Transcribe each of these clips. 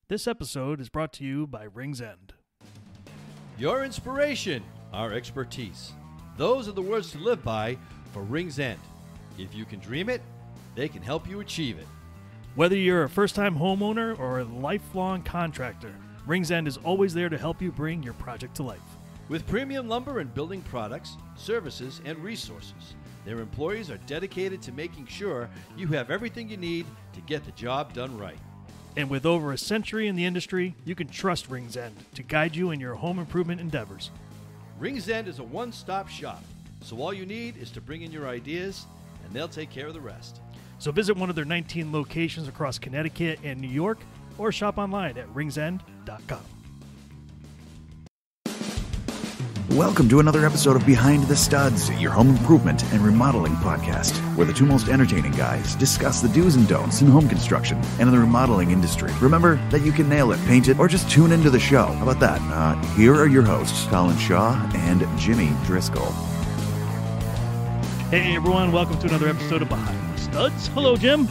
This episode is brought to you by Rings End. Your inspiration, our expertise. Those are the words to live by for Rings End. If you can dream it, they can help you achieve it. Whether you're a first-time homeowner or a lifelong contractor, Rings End is always there to help you bring your project to life. With premium lumber and building products, services, and resources, their employees are dedicated to making sure you have everything you need to get the job done right. And with over a century in the industry, you can trust Rings End to guide you in your home improvement endeavors. Rings End is a one-stop shop, so all you need is to bring in your ideas, and they'll take care of the rest. So visit one of their 19 locations across Connecticut and New York, or shop online at ringsend.com. Welcome to another episode of Behind the Studs, your home improvement and remodeling podcast, where the two most entertaining guys discuss the do's and don'ts in home construction and in the remodeling industry. Remember that you can nail it, paint it, or just tune into the show. How about that? Here are your hosts, Colin Shaw and Jimmy Driscoll. Hey everyone, welcome to another episode of Behind the Studs. Hello, Jim.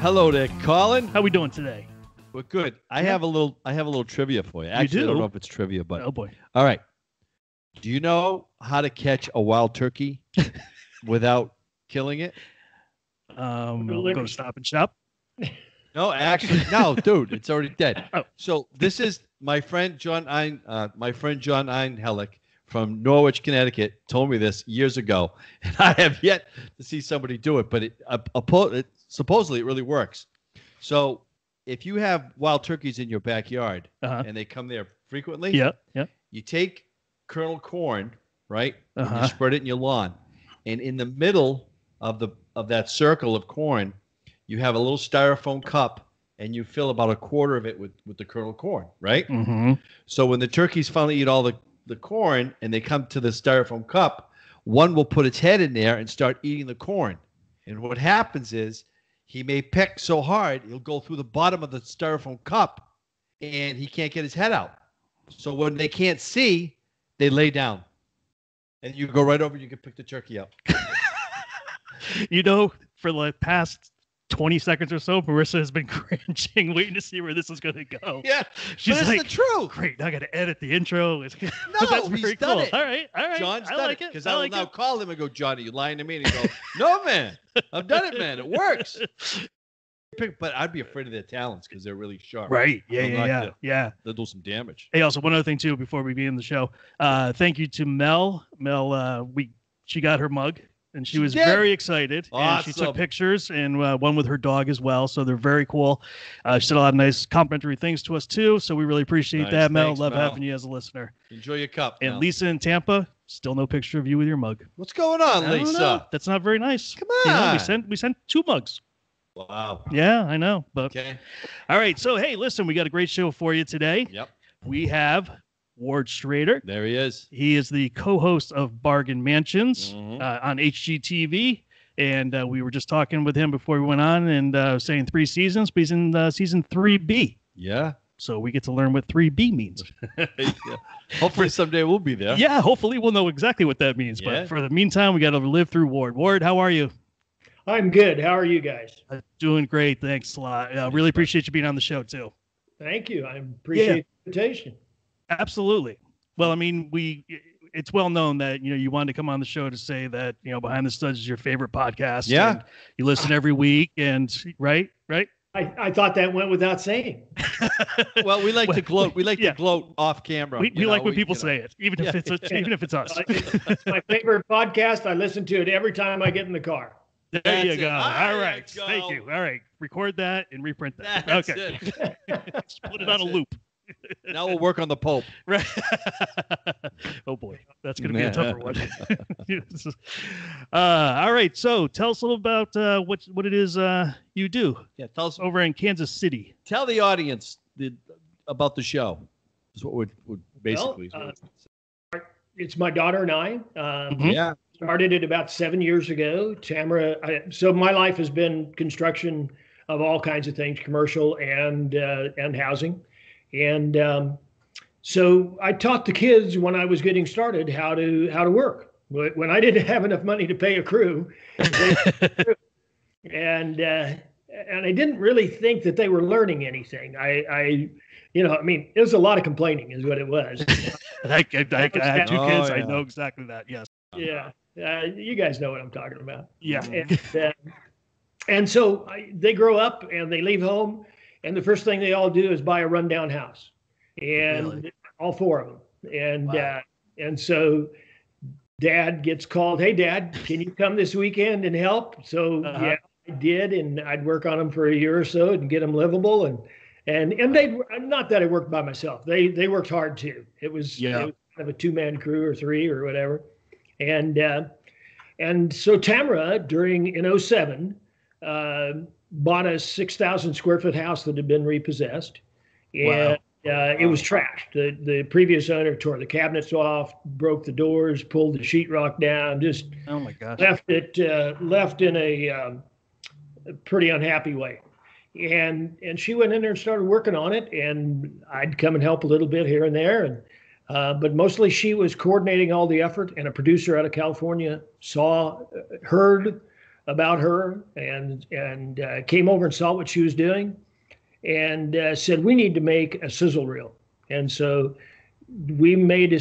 Hello there, Colin. How we doing today? We're good. I have a little trivia for you. Actually, I don't know if it's trivia, but oh boy. All right. Do you know how to catch a wild turkey without killing it? We'll go to Stop and Shop. No, actually, no, dude, it's already dead. Oh. So this is my friend John Einhellick from Norwich, Connecticut, told me this years ago, and I have yet to see somebody do it. But supposedly it really works. So if you have wild turkeys in your backyard and they come there frequently, you take kernel corn, right? And you spread it in your lawn, and in the middle of that circle of corn, you have a little styrofoam cup, and you fill about a quarter of it with the kernel corn, right? Mm-hmm. So when the turkeys finally eat all the corn and they come to the styrofoam cup, one will put its head in there and start eating the corn. And what happens is he may peck so hard he'll go through the bottom of the styrofoam cup, and he can't get his head out. So when they can't see, they lay down, and you go right over and you can pick the turkey up. You know, for the past 20 seconds or so, Marissa has been cringing, waiting to see where this is going to go. Yeah, she's but like, it's the truth. Great, now I got to edit the intro. No, that's he's very done cool. it. All right. John's I done like it. it. Because I I will like now it. call him and go, Johnny, you lying to me? And he go, no, man, I've done it, man. It works. But I'd be afraid of their talons because they're really sharp. Right. Yeah. They'll do some damage. Hey, also one other thing too before we begin the show. Thank you to Mel. She got her mug and she was very excited. Awesome. And she took pictures and one with her dog as well. So they're very cool. She said a lot of nice complimentary things to us too. So we really appreciate that, Mel. Thanks, Love Mel. having you as a listener. Enjoy your cup. And Mel. Lisa in Tampa, still no picture of you with your mug. What's going on, I don't Lisa? know. That's not very nice. Come on. We sent 2 mugs. Wow. Yeah, I know. But Okay. all right. So hey, listen, we got a great show for you today. Yep. We have Ward Schraeder. There he is. He is the co-host of Bargain Mansions Mhm. on HGTV. And we were just talking with him before we went on and saying 3 seasons, but he's in season 3B. Yeah. So we get to learn what 3B means. Yeah. Hopefully someday we'll be there. Yeah, hopefully we'll know exactly what that means. Yeah. But for the meantime, we got to live through Ward. Ward, how are you? I'm good. How are you guys? Doing great. Thanks a lot. Really appreciate you being on the show, too. Thank you. I appreciate the invitation. Absolutely. Well, I mean, it's well known that, you wanted to come on the show to say that, Behind the Studs is your favorite podcast. Yeah. And you listen every week and right? I thought that went without saying. Well, we like to gloat. We like to gloat off camera. We like when people say it, even if it's us. It's my favorite podcast. I listen to it every time I get in the car. There you go. All right. Let's go. Thank you. All right. Record that and reprint that. That's okay. it. Just put it on a loop. Now we'll work on the Pope. Right. Oh boy, that's going to be a tougher one. All right. So tell us a little about what it is you do. Yeah, tell us over in Kansas City. Tell the audience about the show. Is what would basically. It's my daughter and I. Yeah. Started it about 7 years ago. Tamara. So my life has been construction of all kinds of things, commercial and housing. And so I taught the kids when I was getting started how to work. When I didn't have enough money to pay a crew, and I didn't really think that they were learning anything. I it was a lot of complaining is what it was. I had 2 kids. Oh, I yeah. know exactly that. Yes. Yeah. You guys know what I'm talking about. Yeah. And so they grow up and they leave home, and the first thing they all do is buy a rundown house, and Really? all 4 of them. And Wow. and so Dad gets called. Hey, Dad, can you come this weekend and help? So yeah, I did, and I'd work on them for a year or so and get them livable. And they, not that I worked by myself. They worked hard too. It was kind of a 2-man crew or 3 or whatever. And so Tamara in 2007 bought a 6,000 square foot house that had been repossessed, and it was trashed. The previous owner tore the cabinets off, broke the doors, pulled the sheetrock down, just Oh my gosh. left in a pretty unhappy way. And she went in there and started working on it, and I'd come and help a little bit here and there, but mostly she was coordinating all the effort. And a producer out of California heard about her, and came over and saw what she was doing, and said, we need to make a sizzle reel. And so they made a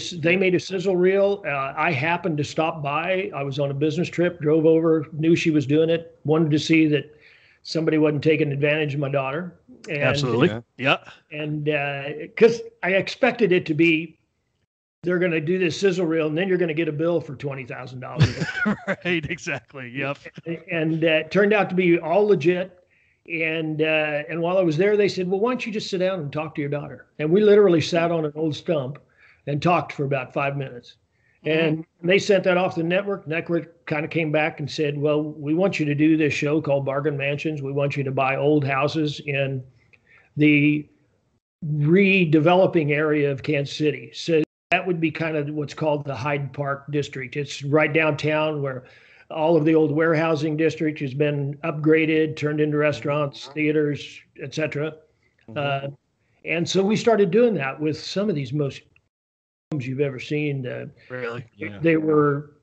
sizzle reel. I happened to stop by. I was on a business trip, drove over, knew she was doing it, wanted to see that somebody wasn't taking advantage of my daughter. And, Absolutely. Yeah. And because I expected it to be, they're going to do this sizzle reel, and then you're going to get a bill for $20,000. Right. Exactly. Yep. And it turned out to be all legit. And while I was there, they said, well, why don't you just sit down and talk to your daughter? And we literally sat on an old stump and talked for about 5 minutes. And they sent that off the network. Network kind of came back and said, well, we want you to do this show called Bargain Mansions. We want you to buy old houses in the redeveloping area of Kansas City. So that would be kind of what's called the Hyde Park district. It's right downtown where all of the old warehousing district has been upgraded, turned into restaurants, theaters, etc. And so we started doing that with some of these most homes you've ever seen. Really? Yeah.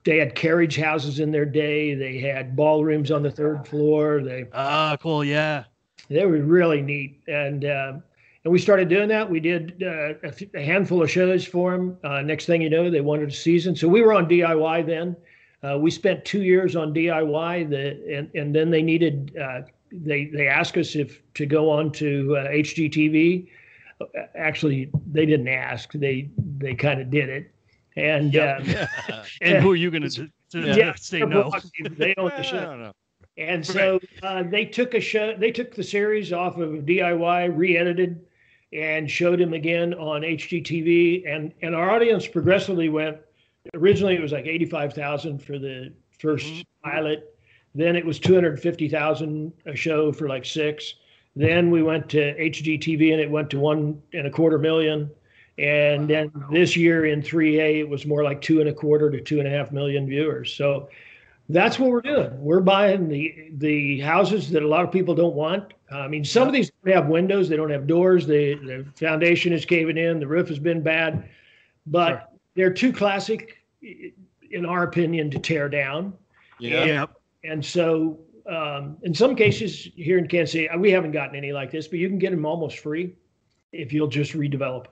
They had carriage houses in their day. They had ballrooms on the 3rd floor. Cool. Yeah. They were really neat. And we started doing that. We did a handful of shows for them. Next thing you know, they wanted a season. So we were on DIY then. We spent 2 years on DIY, and then they needed, they asked us to go on to HGTV. Actually, they didn't ask. They kind of did it. And and who are you going to say no? They own the show. And so they took the series off of DIY, re-edited, and showed him again on HGTV. And our audience progressively went. Originally, it was like 85,000 for the first pilot. Then it was 250,000 a show for like 6. Then we went to HGTV, and it went to 1.25 million. And then this year in 3A, it was more like 2.25 to 2.5 million viewers. So that's what we're doing. We're buying the houses that a lot of people don't want. I mean, some of these don't have windows, they don't have doors, the foundation is caving in, the roof has been bad, but they're too classic, in our opinion, to tear down. And so in some cases here in Kansas City, we haven't gotten any like this, but you can get them almost free if you'll just redevelop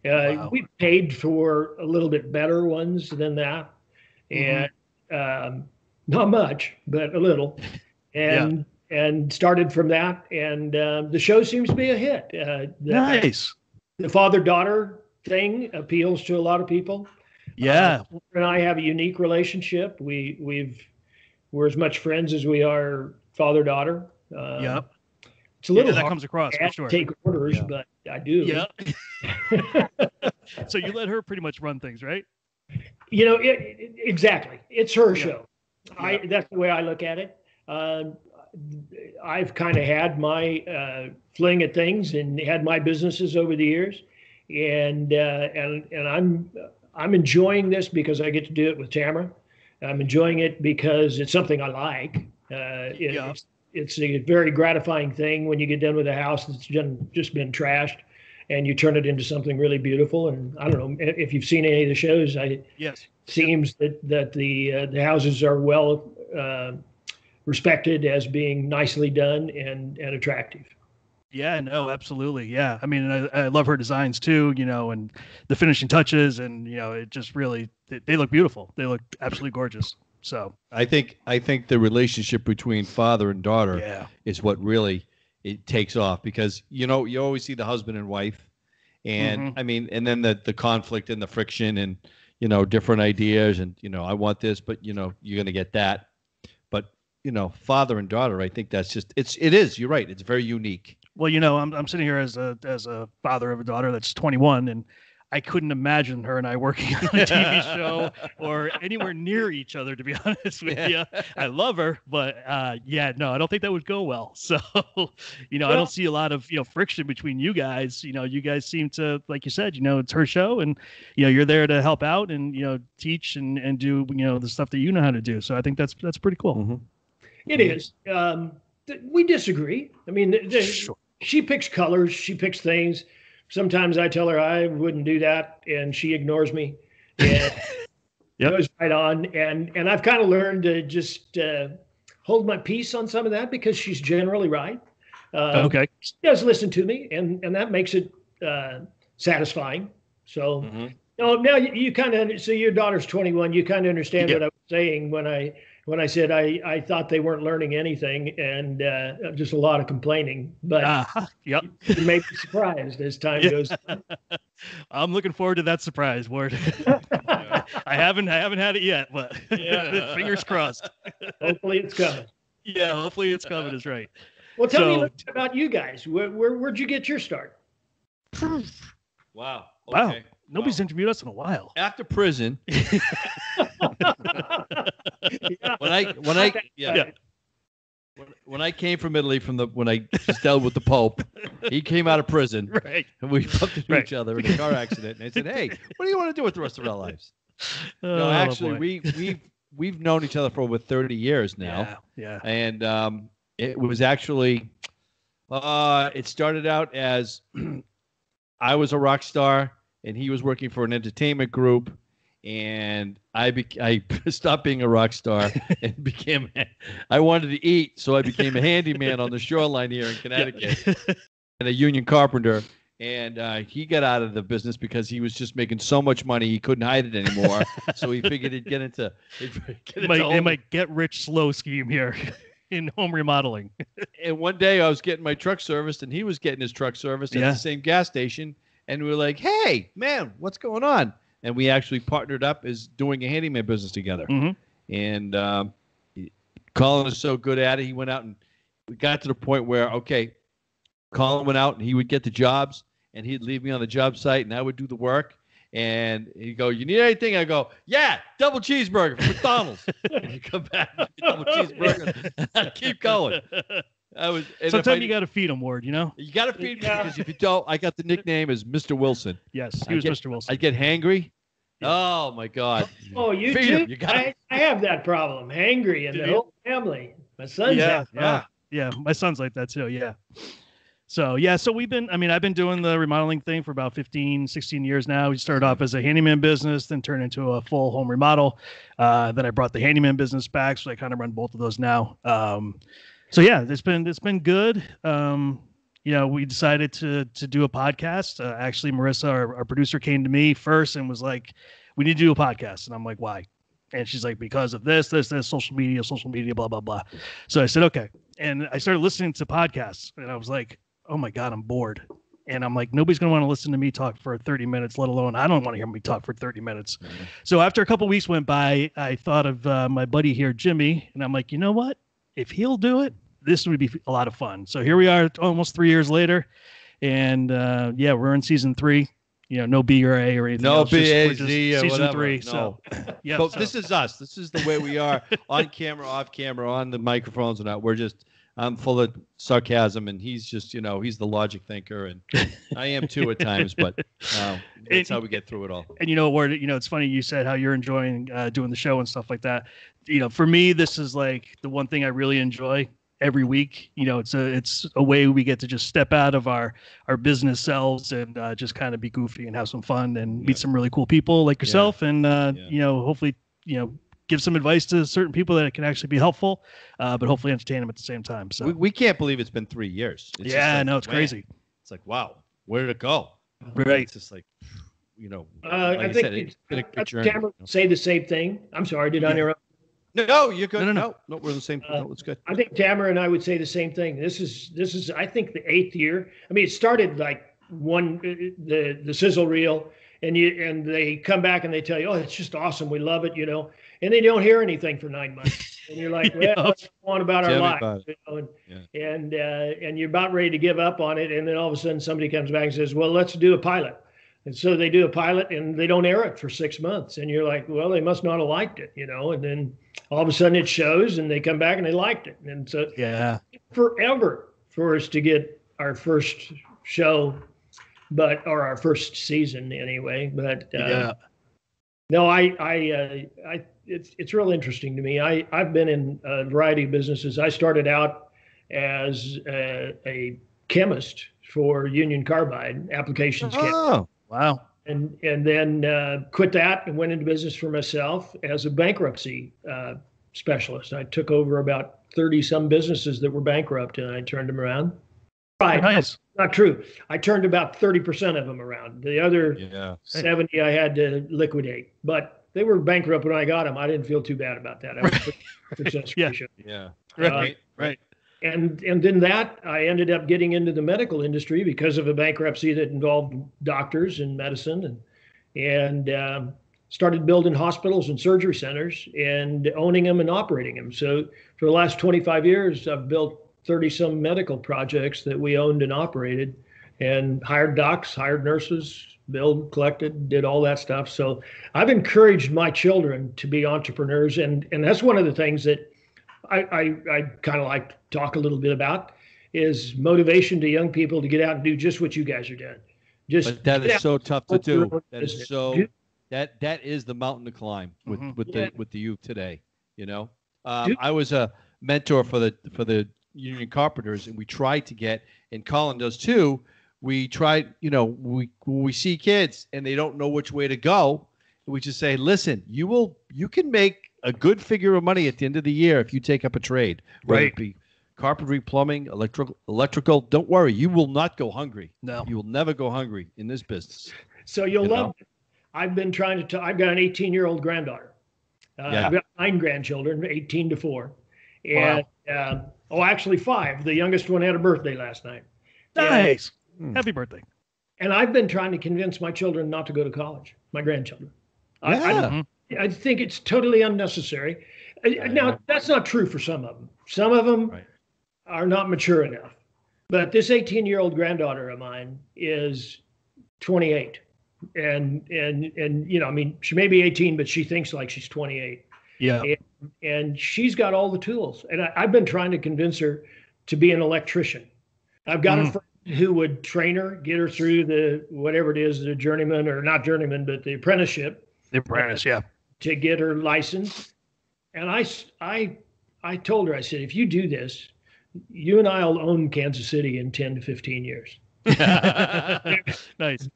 them. We paid for a little bit better ones than that, and not much, but a little, and started from that. And the show seems to be a hit. Nice. The father-daughter thing appeals to a lot of people. And I have a unique relationship. We're as much friends as we are father-daughter. It's a little that hard comes across for sure. to take orders, but I do. So you let her pretty much run things, right? You know, exactly. It's her show. That's the way I look at it. I've kind of had my fling at things and had my businesses over the years, and I'm enjoying this because I get to do it with Tamara. I'm enjoying it because it's something I like. It's a very gratifying thing when you get done with a house that's just been trashed, and you turn it into something really beautiful. And I don't know if you've seen any of the shows. Seems that the houses are well respected as being nicely done and attractive. Yeah, no, absolutely. Yeah. I mean, I love her designs too, and the finishing touches, and, it just really, they look beautiful. They look absolutely gorgeous. So I think the relationship between father and daughter is what really it takes off, because, you always see the husband and wife, and I mean, and then the conflict and the friction and, different ideas and, I want this, but, you're going to get that. But, father and daughter, I think that's just, it is, you're right. It's very unique. Well, I'm sitting here as a father of a daughter that's 21, and I couldn't imagine her and I working on a TV show or anywhere near each other, to be honest with you. I love her, but no, I don't think that would go well. So, I don't see a lot of, friction between you guys. You guys seem to, like you said, it's her show, and, you're there to help out and, teach and do, the stuff that you know how to do. So I think that's pretty cool. Mm-hmm. It is. We disagree. I mean, Sure. She picks colors, she picks things. Sometimes I tell her I wouldn't do that, and she ignores me. And goes right on. And I've kind of learned to just hold my peace on some of that, because she's generally right. Okay. She does listen to me, and that makes it satisfying. So now you kind of, so your daughter's 21. You kind of understand what I was saying when I said I thought they weren't learning anything, and just a lot of complaining. But you may be surprised as time goes on. I'm looking forward to that surprise, Ward. I haven't had it yet, but fingers crossed. Hopefully it's coming. Yeah, hopefully it's coming is right. Well, tell me a little bit about you guys. Where'd you get your start? Wow. Wow. Okay. Nobody's interviewed us in a while. After prison, when I came from Italy when I just dealt with the Pope, he came out of prison, right? And we bumped into each other in a car accident. And I said, "Hey, what do you want to do with the rest of our lives?" No, actually, we've known each other for over 30 years now. Yeah. And it was actually, it started out as I was a rock star, and he was working for an entertainment group, and I stopped being a rock star and I wanted to eat, so I became a handyman on the shoreline here in Connecticut and a union carpenter. And he got out of the business because he was just making so much money he couldn't hide it anymore. So he figured he'd get into it might get rich slow scheme here in home remodeling. And one day I was getting my truck serviced, and he was getting his truck serviced at the same gas station. And we were like, "Hey, man, what's going on?" And we actually partnered up as doing a handyman business together. And Colin is so good at it. He went out, and we got to the point where, okay, Colin went out and he would get the jobs, and he'd leave me on the job site, and I would do the work. And he'd go, "You need anything?" I go, "Yeah, double cheeseburger from McDonald's." And he'd come back and get double cheeseburger, and I'd keep going. Sometimes you got to feed him, Ward, You got to feed me, because if you don't, I got the nickname as Mr. Wilson. Yes, he was Mr. Wilson. I'd get hangry. Oh, my God. Oh, you feed too? Him. You gotta... I have that problem, hangry, and the whole family. My son's Yeah, my son's like that too, So I've been doing the remodeling thing for about 15, 16 years now. We started off as a handyman business, then turned into a full home remodel. Then I brought the handyman business back, so I kind of run both of those now. It's been good. We decided to do a podcast. Actually, Marissa, our producer, came to me first and was like, "We need to do a podcast." And I'm like, "Why?" And she's like, "Because of this, social media, blah, blah, blah." So I said, "Okay." And I started listening to podcasts, and I was like, "Oh my God, I'm bored." And I'm like, nobody's going to want to listen to me talk for 30 minutes, let alone I don't want to hear me talk for 30 minutes. So after a couple of weeks went by, I thought of my buddy here, Jimmy, and I'm like, you know what? If he'll do it, this would be a lot of fun. So here we are almost 3 years later. And we're in season 3. No B or A or anything. No B, A, Z, season whatever. 3. No. So this is us. This is the way we are on camera, off camera, on the microphones and out. I'm full of sarcasm, and he's just, he's the logic thinker, and I am too at times, but that's how we get through it all. And Ward, it's funny you said how you're enjoying doing the show and stuff like that. For me, this is like the one thing I really enjoy every week. It's a way we get to just step out of our business selves and just kind of be goofy and have some fun and meet some really cool people like yourself, and hopefully give some advice to certain people that it can actually be helpful, but hopefully entertain them at the same time. So we can't believe it's been 3 years. It's yeah, like, no, it's man, crazy. It's like, wow, where did it go? Right. It's just like, like I think it's been a journey. Tamara would say the same thing. I'm sorry, did I interrupt? No, you're good. No. No, we're the same. No, it's good. I think Tamara and I would say the same thing. This is I think the 8th year. I mean, it started like the sizzle reel, and they come back and they tell you, oh, it's just awesome, we love it, and they don't hear anything for 9 months, and you're like, well, what's going on about our lives, and you're about ready to give up on it, and then all of a sudden somebody comes back and says, well, let's do a pilot. And so they do a pilot and they don't air it for 6 months. And you're like, well, they must not have liked it, and then all of a sudden it shows and they come back and they liked it. And so yeah, forever for us to get our first show, or our first season anyway. But no, it's real interesting to me. I've been in a variety of businesses. I started out as a chemist for Union Carbide applications. Oh. Wow. And then quit that and went into business for myself as a bankruptcy specialist. I took over about 30 some businesses that were bankrupt, and I turned them around. Right. Nice. Not true. I turned about 30% of them around. The other 70 I had to liquidate, but they were bankrupt when I got them. I didn't feel too bad about that. I was a success ratio. Yeah. Right. And then that I ended up getting into the medical industry because of a bankruptcy that involved doctors and medicine, and started building hospitals and surgery centers and owning them and operating them. So for the last 25 years, I've built 30 some medical projects that we owned and operated, and hired docs, hired nurses, billed, collected, did all that stuff. So I've encouraged my children to be entrepreneurs, and that's one of the things that I kind of like to talk a little bit about, is motivation to young people to get out and do just what you guys are doing. But that is so tough to do. That is so that is the mountain to climb with the youth today. I was a mentor for the union carpenters, and we tried to get, and Colin does too. We tried, when we see kids and they don't know which way to go, we just say, listen, you can make a good figure of money at the end of the year if you take up a trade, whether it be carpentry, plumbing, electrical. Don't worry, you will not go hungry. No, you will never go hungry in this business. So you'll love it. I've been trying to. I've got an 18-year-old granddaughter. I've got 9 grandchildren, 18 to 4, and actually 5. The youngest one had a birthday last night. Nice, happy birthday! And I've been trying to convince my children not to go to college. My grandchildren. I think it's totally unnecessary. Now, that's not true for some of them. Some of them are not mature enough. But this 18-year-old granddaughter of mine is 28. And I mean, she may be 18, but she thinks like she's 28. Yeah. And she's got all the tools. And I've been trying to convince her to be an electrician. I've got a friend who would train her, get her through the, whatever it is, the journeyman, or not journeyman, but the apprenticeship. The apprentice, to get her license. And I told her, I said, if you do this, you and I will own Kansas City in 10 to 15 years. Nice.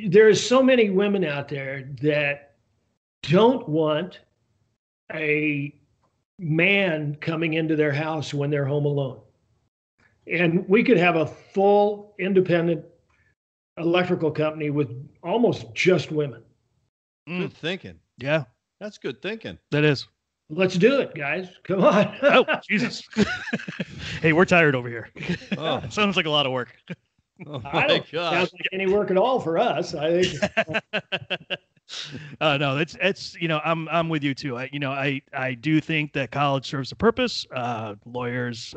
There's so many women out there that don't want a man coming into their house when they're home alone. And we could have a full independent electrical company with almost just women. Good thinking. Yeah. That's good thinking. That is. Let's do it, guys. Come on. Oh, Jesus. Hey, we're tired over here. Oh. Sounds like a lot of work. Oh, my God. Sounds like any work at all for us. I think. No, it's I'm with you too. I do think that college serves a purpose. Lawyers,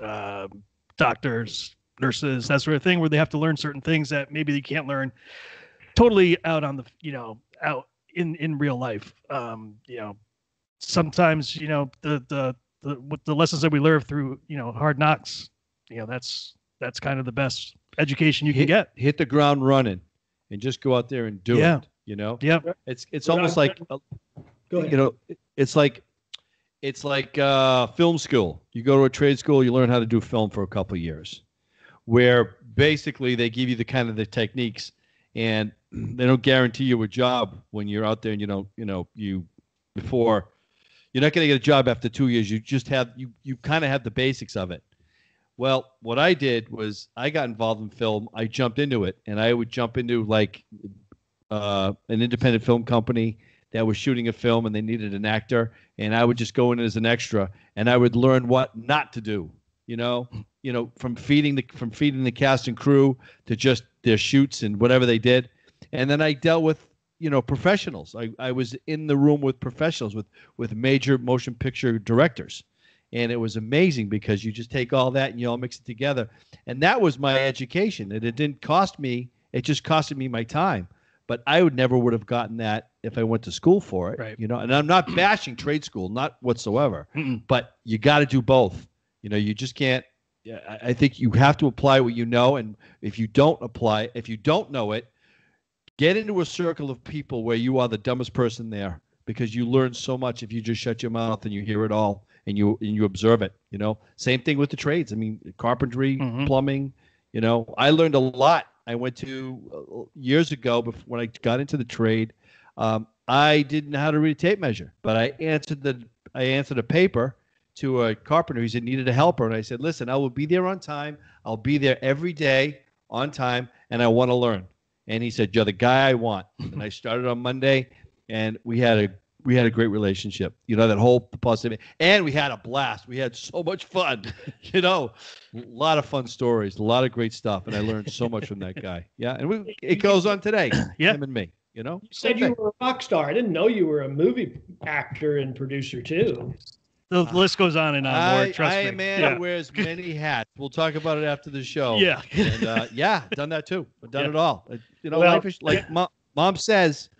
doctors, nurses, that sort of thing, where they have to learn certain things that maybe they can't learn totally out on the out in real life. Sometimes the lessons that we learn through hard knocks, that's kind of the best education you can get. Hit the ground running and just go out there and do it. Yeah. It's almost like it's like film school. You go to a trade school, you learn how to do film for a couple of years, where basically they give you the techniques, and they don't guarantee you a job when you're out there and before You're not going to get a job after 2 years. You just have you kind of have the basics of it. Well, what I did was I got involved in film. I jumped into it, and I would jump into like an independent film company that was shooting a film, and they needed an actor, and I would just go in as an extra, and I would learn what not to do. From feeding the cast and crew to just their shoots and whatever they did, and then I dealt with professionals. I was in the room with professionals, with major motion picture directors. And it was amazing because you just take all that and you all mix it together. And that was my education. And it didn't cost me. It just costed me my time. But I would have gotten that if I went to school for it. Right. And I'm not bashing trade school, not whatsoever. But you got to do both. You just can't. I think you have to apply what you know. And if you don't know it, get into a circle of people where you are the dumbest person there, because you learn so much if you just shut your mouth and you hear it all. And you observe it, Same thing with the trades. I mean, carpentry, plumbing, I learned a lot. I went to years ago when I got into the trade. I didn't know how to read a tape measure, but I answered a paper to a carpenter. He said needed a helper, and I said, "Listen, I will be there on time. I'll be there every day on time, and I want to learn." And he said, "You're the guy I want." And I started on Monday, and we had a great relationship, that whole positive, and we had a blast. We had so much fun, a lot of fun stories, a lot of great stuff. And I learned so much from that guy. Yeah. And it goes on today. Yeah. Him and me, You said you were a rock star. I didn't know you were a movie actor and producer too. The list goes on and on. More, trust me. I am a man who wears many hats. We'll talk about it after the show. Yeah. And done that too. I've done it all. Life is like mom says,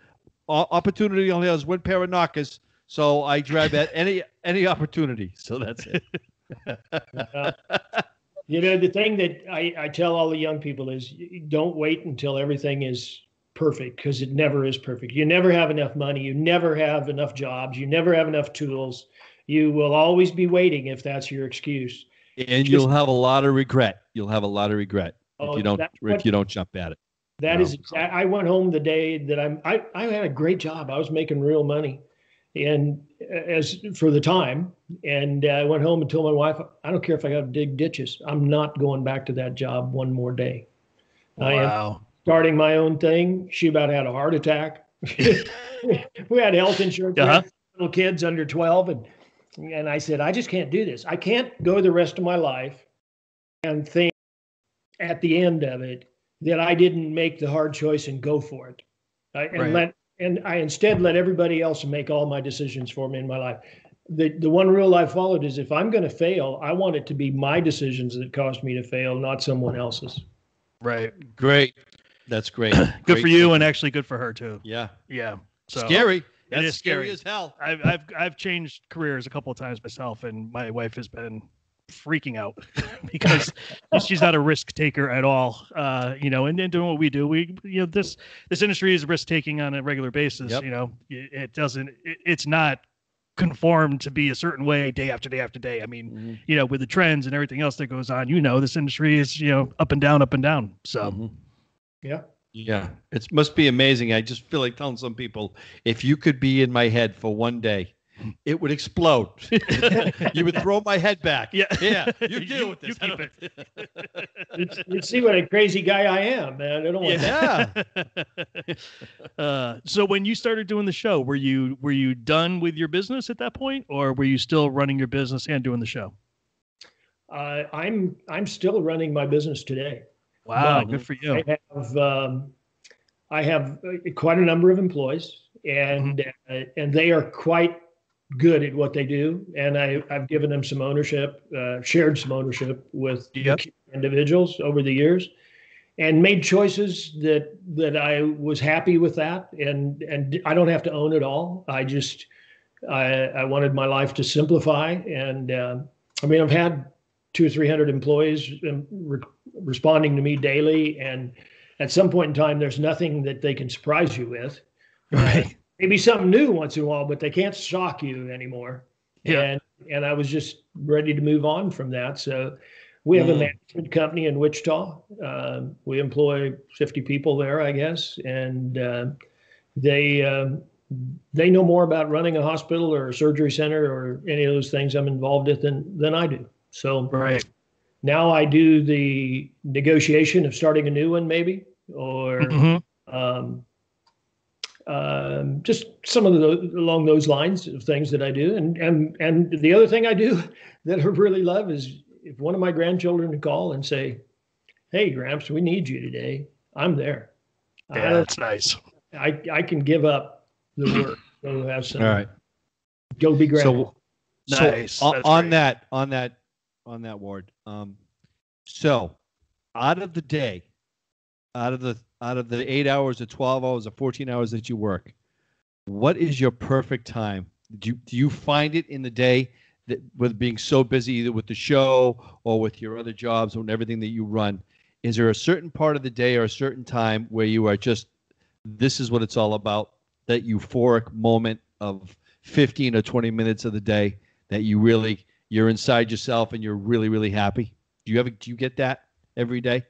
opportunity only has one pair of knockers, so I grab at any opportunity. So that's it. The thing that I tell all the young people is don't wait until everything is perfect, because it never is perfect. You never have enough money. You never have enough jobs. You never have enough tools. You will always be waiting if that's your excuse. And you'll have a lot of regret. If you don't jump at it. That is exact. I went home the day that I had a great job. I was making real money, and as for the time, and I went home and told my wife, I don't care if I got to dig ditches. I'm not going back to that job one more day. Wow. I am starting my own thing. She about had a heart attack. We had health insurance. We had little kids under 12, and I said, I just can't do this. I can't go the rest of my life and think at the end of it that I didn't make the hard choice and go for it. I instead let everybody else make all my decisions for me in my life. The one rule I followed is if I'm going to fail, I want it to be my decisions that caused me to fail, not someone else's. Right. Great. That's great. Good for you, and actually good for her too. Yeah. Yeah. So, scary. It is scary as hell. I've changed careers a couple of times myself, and my wife has been freaking out because she's not a risk taker at all. And then doing what we do, this industry is risk taking on a regular basis. Yep. It's not conformed to be a certain way day after day after day. I mean, with the trends and everything else that goes on, this industry is, up and down. So, yeah. Yeah. It must be amazing. I just feel like telling some people, if you could be in my head for one day, it would explode. You would throw my head back. Yeah. You deal with this. You keep it. You see what a crazy guy I am, man. I don't want that. So when you started doing the show, were you done with your business at that point, or were you still running your business and doing the show? I'm still running my business today. Wow, good for you. I have quite a number of employees, and they are quite good at what they do, and I've given them some ownership, shared some ownership with individuals over the years, and made choices that I was happy with that, and I don't have to own it all. I wanted my life to simplify, and I've had 200 or 300 employees responding to me daily, and at some point in time, there's nothing that they can surprise you with. Right. Maybe something new once in a while, but they can't shock you anymore. Yeah. And I was just ready to move on from that. So we have a management company in Wichita. We employ 50 people there, I guess. And they they know more about running a hospital or a surgery center or any of those things I'm involved with than I do. So Right. now I do the negotiation of starting a new one, maybe, or Mm-hmm. just some of along those lines of things that I do. And the other thing I do that I really love is if one of my grandchildren call and say, "Hey, Gramps, we need you today," I'm there. Yeah, that's nice. I can give up the work. Go have some. All right. Go be grandpa. Nice. So That's on great. that Ward. So out of the day, out of the 8 hours or 12 hours or 14 hours that you work, what is your perfect time? Do you find it in the day that with being so busy either with the show or with your other jobs and everything that you run, is there a certain part of the day or a certain time where you are just, this is what it's all about, that euphoric moment of 15 or 20 minutes of the day that you're inside yourself and you're really, really happy? Do you get that every day?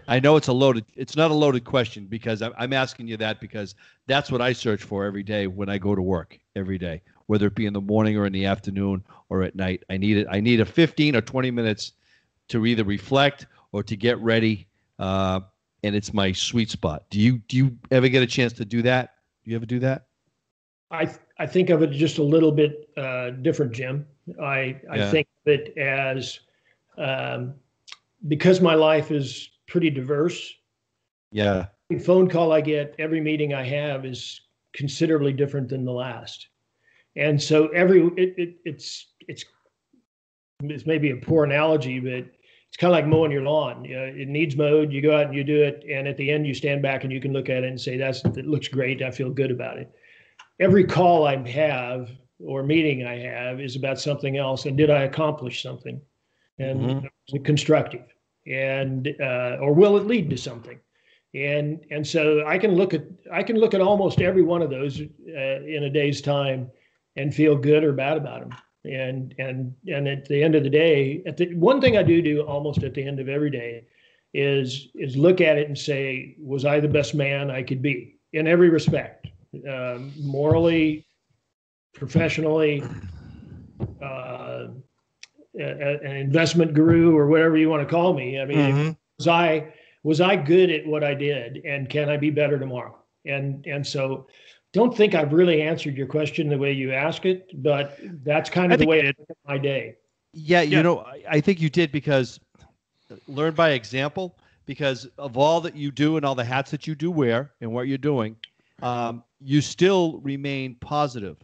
I know it's not a loaded question because I'm asking you that because that's what I search for every day when I go to work every day, whether it be in the morning or in the afternoon or at night. I need a 15 or 20 minutes to either reflect or to get ready. And it's my sweet spot. Do you ever get a chance to do that? Do you ever do that? I think of it just a little bit different, Jim. I think of it as because my life is pretty diverse. Yeah. Every phone call I get, every meeting I have is considerably different than the last, and so it's maybe a poor analogy, but it's kind of like mowing your lawn. You know, it needs mowed. You go out and you do it, and at the end you stand back and you can look at it and say, "It looks great. I feel good about it." Every call I have or meeting I have is about something else, and did I accomplish something, and is it constructive, and or will it lead to something? And so I can look at almost every one of those in a day's time and feel good or bad about them. And at the end of the day, one thing I do almost at the end of every day is look at it and say, was I the best man I could be in every respect, morally, professionally, an investment guru or whatever you want to call me. I mean, was I good at what I did, and can I be better tomorrow? And so don't think I've really answered your question the way you ask it, but that's kind of the way I look at my day. Yeah, you know, I think you did because learn by example, because of all that you do and all the hats that you do wear and what you're doing, you still remain positive.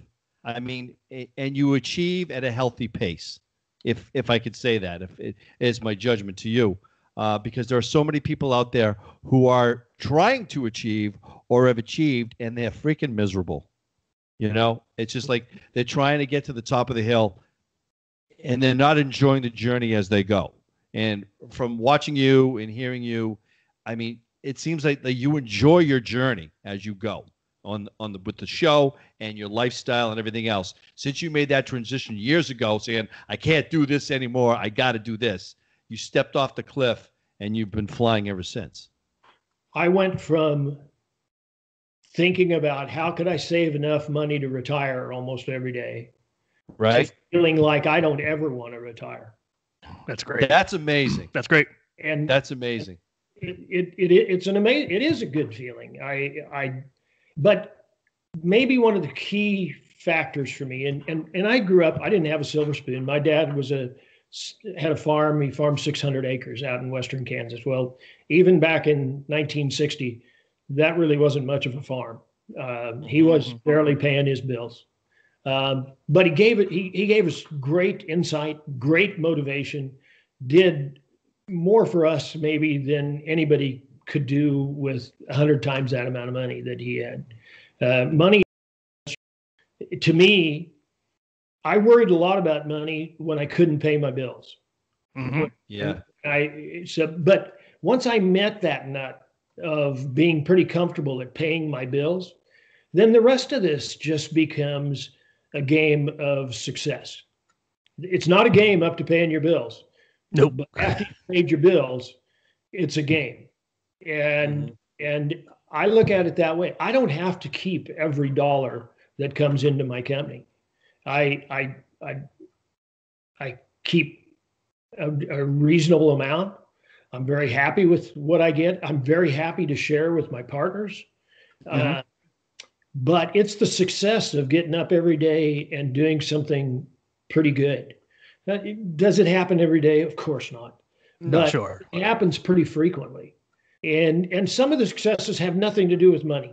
I mean, and you achieve at a healthy pace, if I could say that, if it is my judgment to you. Because there are so many people out there who are trying to achieve or have achieved, and they're freaking miserable. You know, it's just like they're trying to get to the top of the hill, and they're not enjoying the journey as they go. And from watching you and hearing you, I mean, it seems like that you enjoy your journey as you go with the show and your lifestyle and everything else. Since you made that transition years ago, saying, I can't do this anymore, I got to do this. You stepped off the cliff and you've been flying ever since. I went from thinking about how could I save enough money to retire almost every day, right? to feeling like I don't ever want to retire. That's great. That's amazing. That's great. And that's amazing. It is a good feeling. But maybe one of the key factors for me, and I grew up, I didn't have a silver spoon. My dad had a farm. He farmed 600 acres out in western Kansas. Well, even back in 1960, that really wasn't much of a farm. He was barely paying his bills. But he gave us great insight, great motivation, did more for us maybe than anybody could do with 100 times that amount of money that he had. Money, to me, I worried a lot about money when I couldn't pay my bills. Yeah. But once I met that nut of being pretty comfortable at paying my bills, then the rest of this just becomes a game of success. It's not a game up to paying your bills. Nope. But after you've paid your bills, it's a game. And I look at it that way. I don't have to keep every dollar that comes into my company. I keep a reasonable amount. I'm very happy with what I get. I'm very happy to share with my partners. But it's the success of getting up every day and doing something pretty good. Does it happen every day? Of course not. No, But sure. it happens pretty frequently. And some of the successes have nothing to do with money.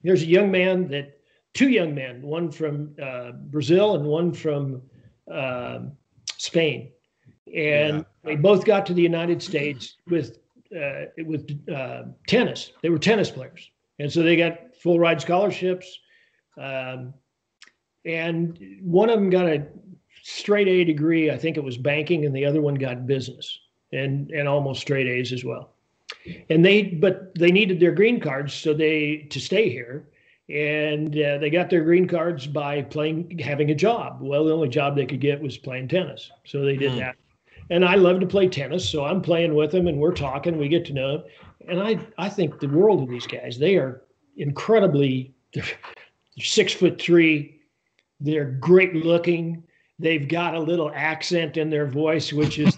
There's two young men, one from Brazil and one from Spain. And they both got to the United States with tennis. They were tennis players. And so they got full ride scholarships. And one of them got a straight A degree. I think it was banking, and the other one got business and almost straight A's as well. But they needed their green cards to stay here. And they got their green cards by having a job. Well, the only job they could get was playing tennis. So they did that. And I love to play tennis. So I'm playing with them and we're talking, we get to know them. And I think the world of these guys. They are incredibly, they're 6'3". They're great looking. They've got a little accent in their voice, which is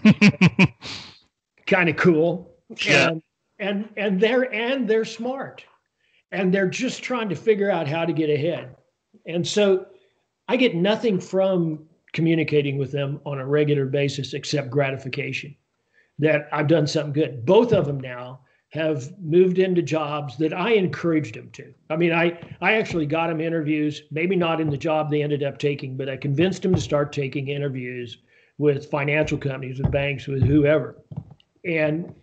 kind of cool. Yeah. And they're smart. And they're just trying to figure out how to get ahead. And so I get nothing from communicating with them on a regular basis except gratification that I've done something good. Both of them now have moved into jobs that I encouraged them to. I mean, I actually got them interviews, maybe not in the job they ended up taking, but I convinced them to start taking interviews with financial companies, with banks, with whoever. And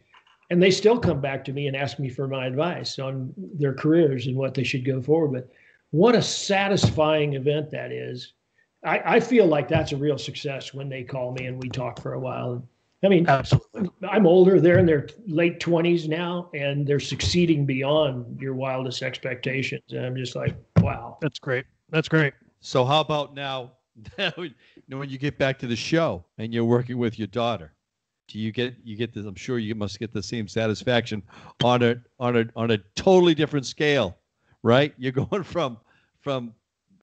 they still come back to me and ask me for my advice on their careers and what they should go forward with. What a satisfying event that is. I feel like that's a real success when they call me and we talk for a while. I mean, Absolutely. I'm older. They're in their late 20s now, and they're succeeding beyond your wildest expectations. And I'm just like, wow. That's great. That's great. So how about now when you get back to the show and you're working with your daughter? Do you get this? I'm sure you must get the same satisfaction on a totally different scale, right? You're going from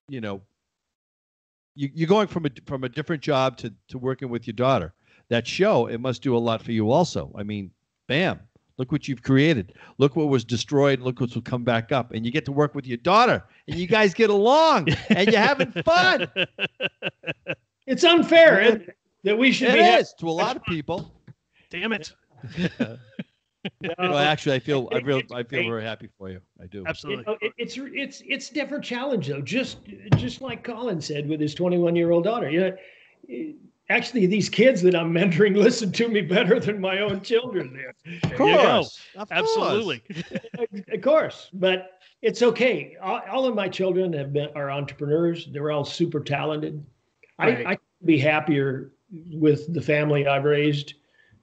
you're going from a different job to working with your daughter. That show, it must do a lot for you also. I mean, bam, look what you've created. Look what was destroyed. Look what will come back up. And you get to work with your daughter and you guys get along and you're having fun. It's unfair, isn't it? That we should It be is to a lot of people. Damn it. No, actually, I feel very happy for you. I do. Absolutely. It's a different challenge though. Just like Colin said with his 21-year-old daughter. Actually, these kids that I'm mentoring listen to me better than my own children. Of course. Absolutely. Of course, but it's okay. All of my children are entrepreneurs. They're all super talented. Right. I couldn't be happier with the family I've raised,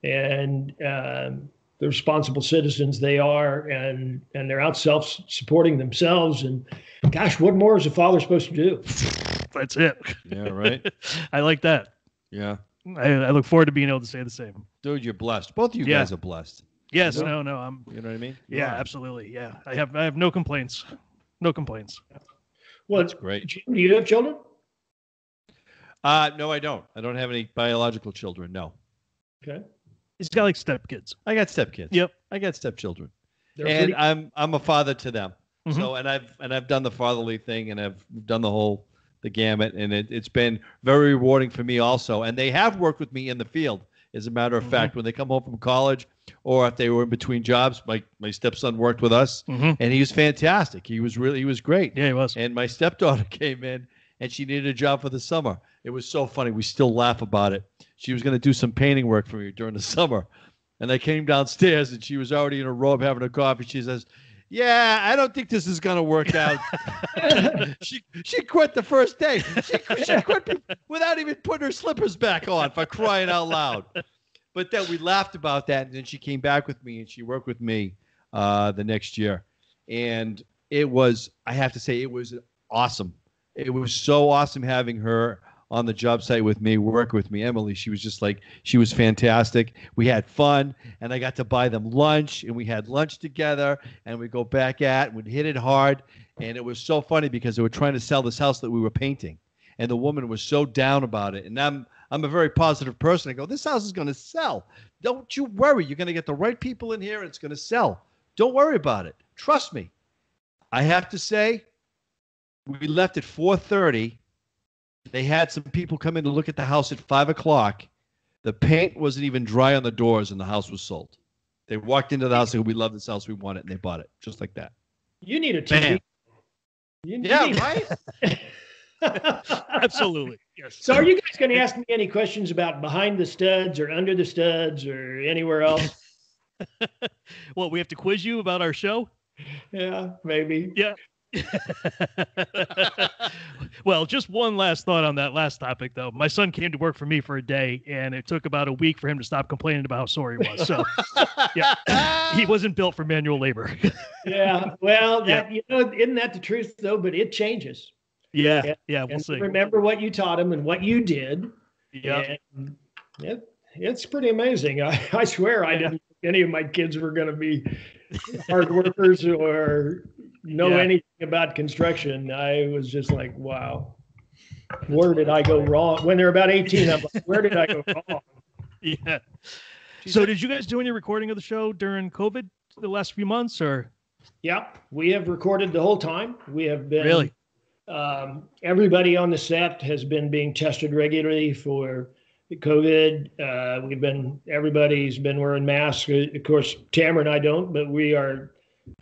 and the responsible citizens they are, and they're out self-supporting themselves. And gosh, what more is a father supposed to do? That's it. Yeah, right. I like that. Yeah. I look forward to being able to say the same. Dude, you're blessed. Both of you guys are blessed. Yes. You know? No. I'm. You know what I mean? Yeah. Absolutely. Yeah. I have no complaints. No complaints. Well, that's great. Do you have children? No, I don't. I don't have any biological children. No. Okay. He's got like stepkids. I got stepkids. Yep. I got stepchildren. They're And I'm a father to them. Mhm. So I've done the fatherly thing, and I've done the gamut, and it's been very rewarding for me also. And they have worked with me in the field. As a matter of fact, when they come home from college, or if they were in between jobs, my stepson worked with us, and he was fantastic. He was great. Yeah, he was. And my stepdaughter came in, and she needed a job for the summer. It was so funny. We still laugh about it. She was going to do some painting work for me during the summer, and I came downstairs, and she was already in a robe having a coffee. She says, "Yeah, I don't think this is going to work out." She quit the first day. She quit without even putting her slippers back on, for crying out loud. But then we laughed about that, and then she came back with me, and she worked with me the next year. And I have to say, it was awesome. It was so awesome having her on the job site with me, working with me, Emily. She was just like, she was fantastic. We had fun, and I got to buy them lunch, and we had lunch together, and we go back we'd hit it hard. And it was so funny because they were trying to sell this house that we were painting, and the woman was so down about it. And I'm a very positive person. I go, this house is going to sell. Don't you worry. You're going to get the right people in here, and it's going to sell. Don't worry about it. Trust me. I have to say, we left at 4:30. They had some people come in to look at the house at 5 o'clock. The paint wasn't even dry on the doors, and the house was sold. They walked into the house and said, we love this house. We want it. And they bought it just like that. You need a TV. Right? Absolutely. Yes. So are you guys going to ask me any questions about behind the studs or under the studs or anywhere else? Well, we have to quiz you about our show? Yeah, maybe. Yeah. Well, just one last thought on that last topic, though. My son came to work for me for a day, and it took about a week for him to stop complaining about how sore he was. So, yeah, he wasn't built for manual labor. Yeah, well, isn't that the truth, though? But it changes. Yeah, we'll see. Remember what you taught him and what you did. Yeah. It's pretty amazing. I swear I didn't think any of my kids were going to be hard workers or know anything about construction. I was just like, wow, where did I go wrong? When they're about 18, I'm like, where did I go wrong? Yeah. So did you guys do any recording of the show during COVID the last few months, or? Yeah, we have recorded the whole time. We have been really. Everybody on the set has been being tested regularly for COVID. Everybody's been wearing masks. Of course, Tamara and I don't, but we are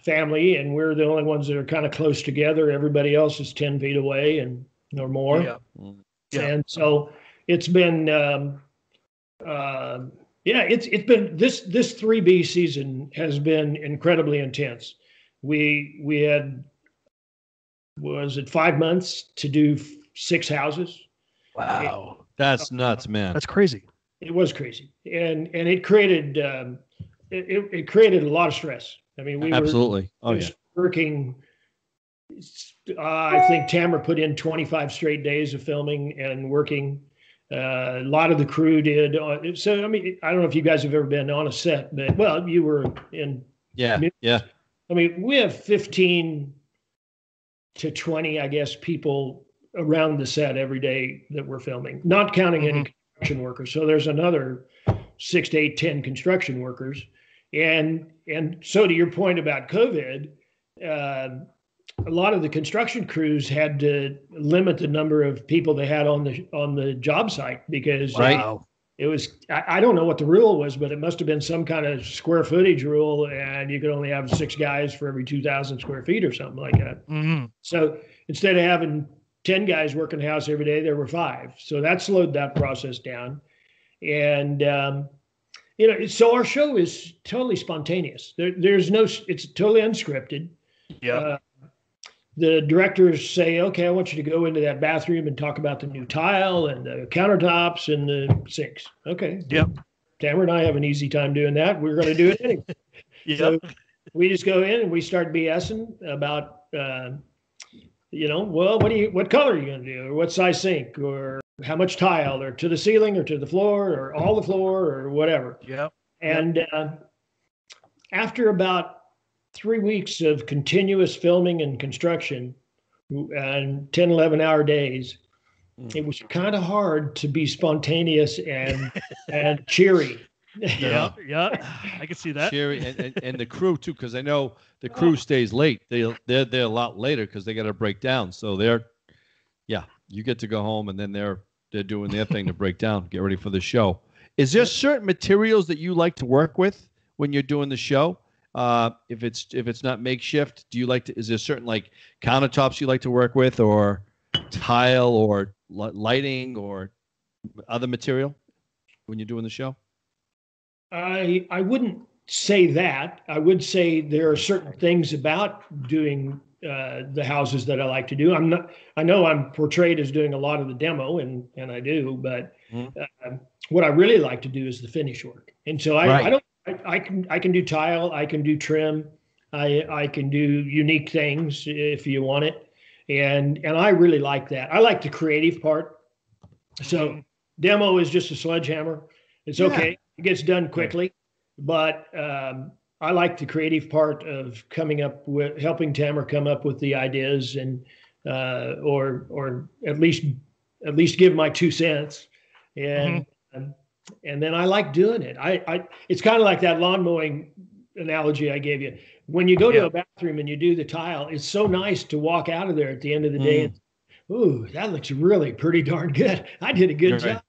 family, and we're the only ones that are kind of close together. Everybody else is 10 feet away or more. Yeah. And so it's been, it's been this 3B season has been incredibly intense. We had, was it 5 months to do 6 houses? Wow. That's nuts, man. That's crazy. It was crazy. And it created, it created a lot of stress. I mean, we absolutely working. I think Tamara put in 25 straight days of filming and working. A lot of the crew did. So, I mean, I don't know if you guys have ever been on a set, but, well, you were in. Yeah. I mean, we have 15 to 20, I guess, people around the set every day that we're filming, not counting any construction workers. So there's another 6 to 8, 10 construction workers. And so to your point about COVID, a lot of the construction crews had to limit the number of people they had on the job site because it was, I don't know what the rule was, but it must have been some kind of square footage rule, and you could only have 6 guys for every 2,000 square feet or something like that. Mm-hmm. So instead of having 10 guys working the house every day, there were 5. So that slowed that process down. And, so our show is totally spontaneous. There's no, it's totally unscripted. Yeah. The directors say, okay, I want you to go into that bathroom and talk about the new tile and the countertops and the sinks. Okay. Yep. Tamara and I have an easy time doing that. We're going to do it anyway. Yep. So we just go in and we start BSing about, well, what color are you going to do, or what size sink, or how much tile, or to the ceiling, or to the floor, or all the floor, or whatever. Yeah. And after about 3 weeks of continuous filming and construction and 10, 11-hour days, it was kind of hard to be spontaneous and cheery. Yeah, I can see that. Cheery, and the crew too, because I know the crew stays late. They're there a lot later because they got to break down. So you get to go home, and then they're doing their thing to break down, get ready for the show. Is there certain materials that you like to work with when you're doing the show? If it's not makeshift, is there certain like countertops you like to work with, or tile, or lighting, or other material when you're doing the show? I wouldn't say that. I would say there are certain things about doing the houses that I like to do. I know I'm portrayed as doing a lot of the demo, and I do, but what I really like to do is the finish work. And so I can do tile, I can do trim, I can do unique things if you want it. And I really like that. I like the creative part So demo is just a sledgehammer. It's okay. It gets done quickly, but I like the creative part of helping Tamara come up with the ideas and or at least give my 2 cents. And and then I like doing it. It's kind of like that lawn mowing analogy I gave you. When you go to a bathroom and you do the tile, it's so nice to walk out of there at the end of the day. And, ooh, that looks really pretty darn good. I did a good job.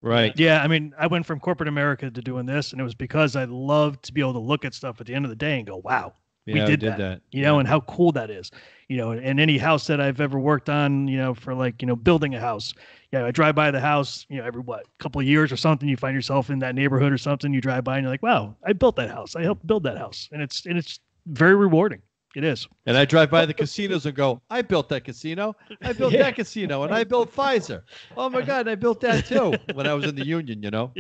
Right. Yeah. I mean, I went from corporate America to doing this, and it was because I love to be able to look at stuff at the end of the day and go, wow, we did that. You know, and how cool that is. You know, and any house that I've ever worked on, you know, for like, you know, building a house. Yeah, I drive by the house, you know, every couple of years or something, you find yourself in that neighborhood or something, you drive by and you're like, wow, I built that house. I helped build that house. And it's very rewarding. It is. And I drive by the casinos and go, I built that casino. I built that casino, and I built Pfizer. Oh my God, I built that too when I was in the union, you know?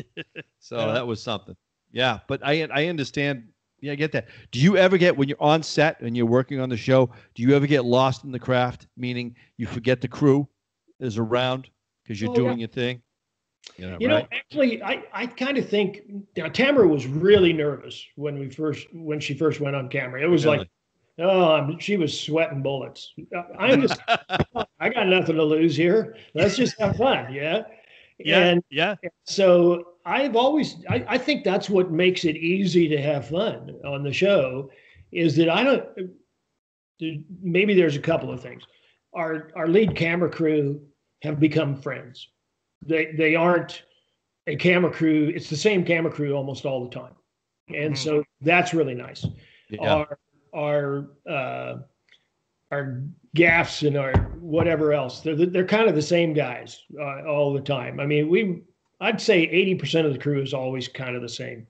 So that was something. Yeah, but I understand. Yeah, I get that. Do you ever get, when you're on set and you're working on the show, do you ever get lost in the craft, meaning you forget the crew is around because you're doing your thing? You know, actually, I kind of think Tamara was really nervous when she first went on camera. It was like, she was sweating bullets. I got nothing to lose here. Let's just have fun. Yeah. And so I think that's what makes it easy to have fun on the show, is that maybe there's a couple of things. Our lead camera crew have become friends. They aren't a camera crew. It's the same camera crew almost all the time. And so that's really nice. Yeah. Our gaffs and our whatever else, they're kind of the same guys all the time. I mean, I'd say 80% of the crew is always kind of the same.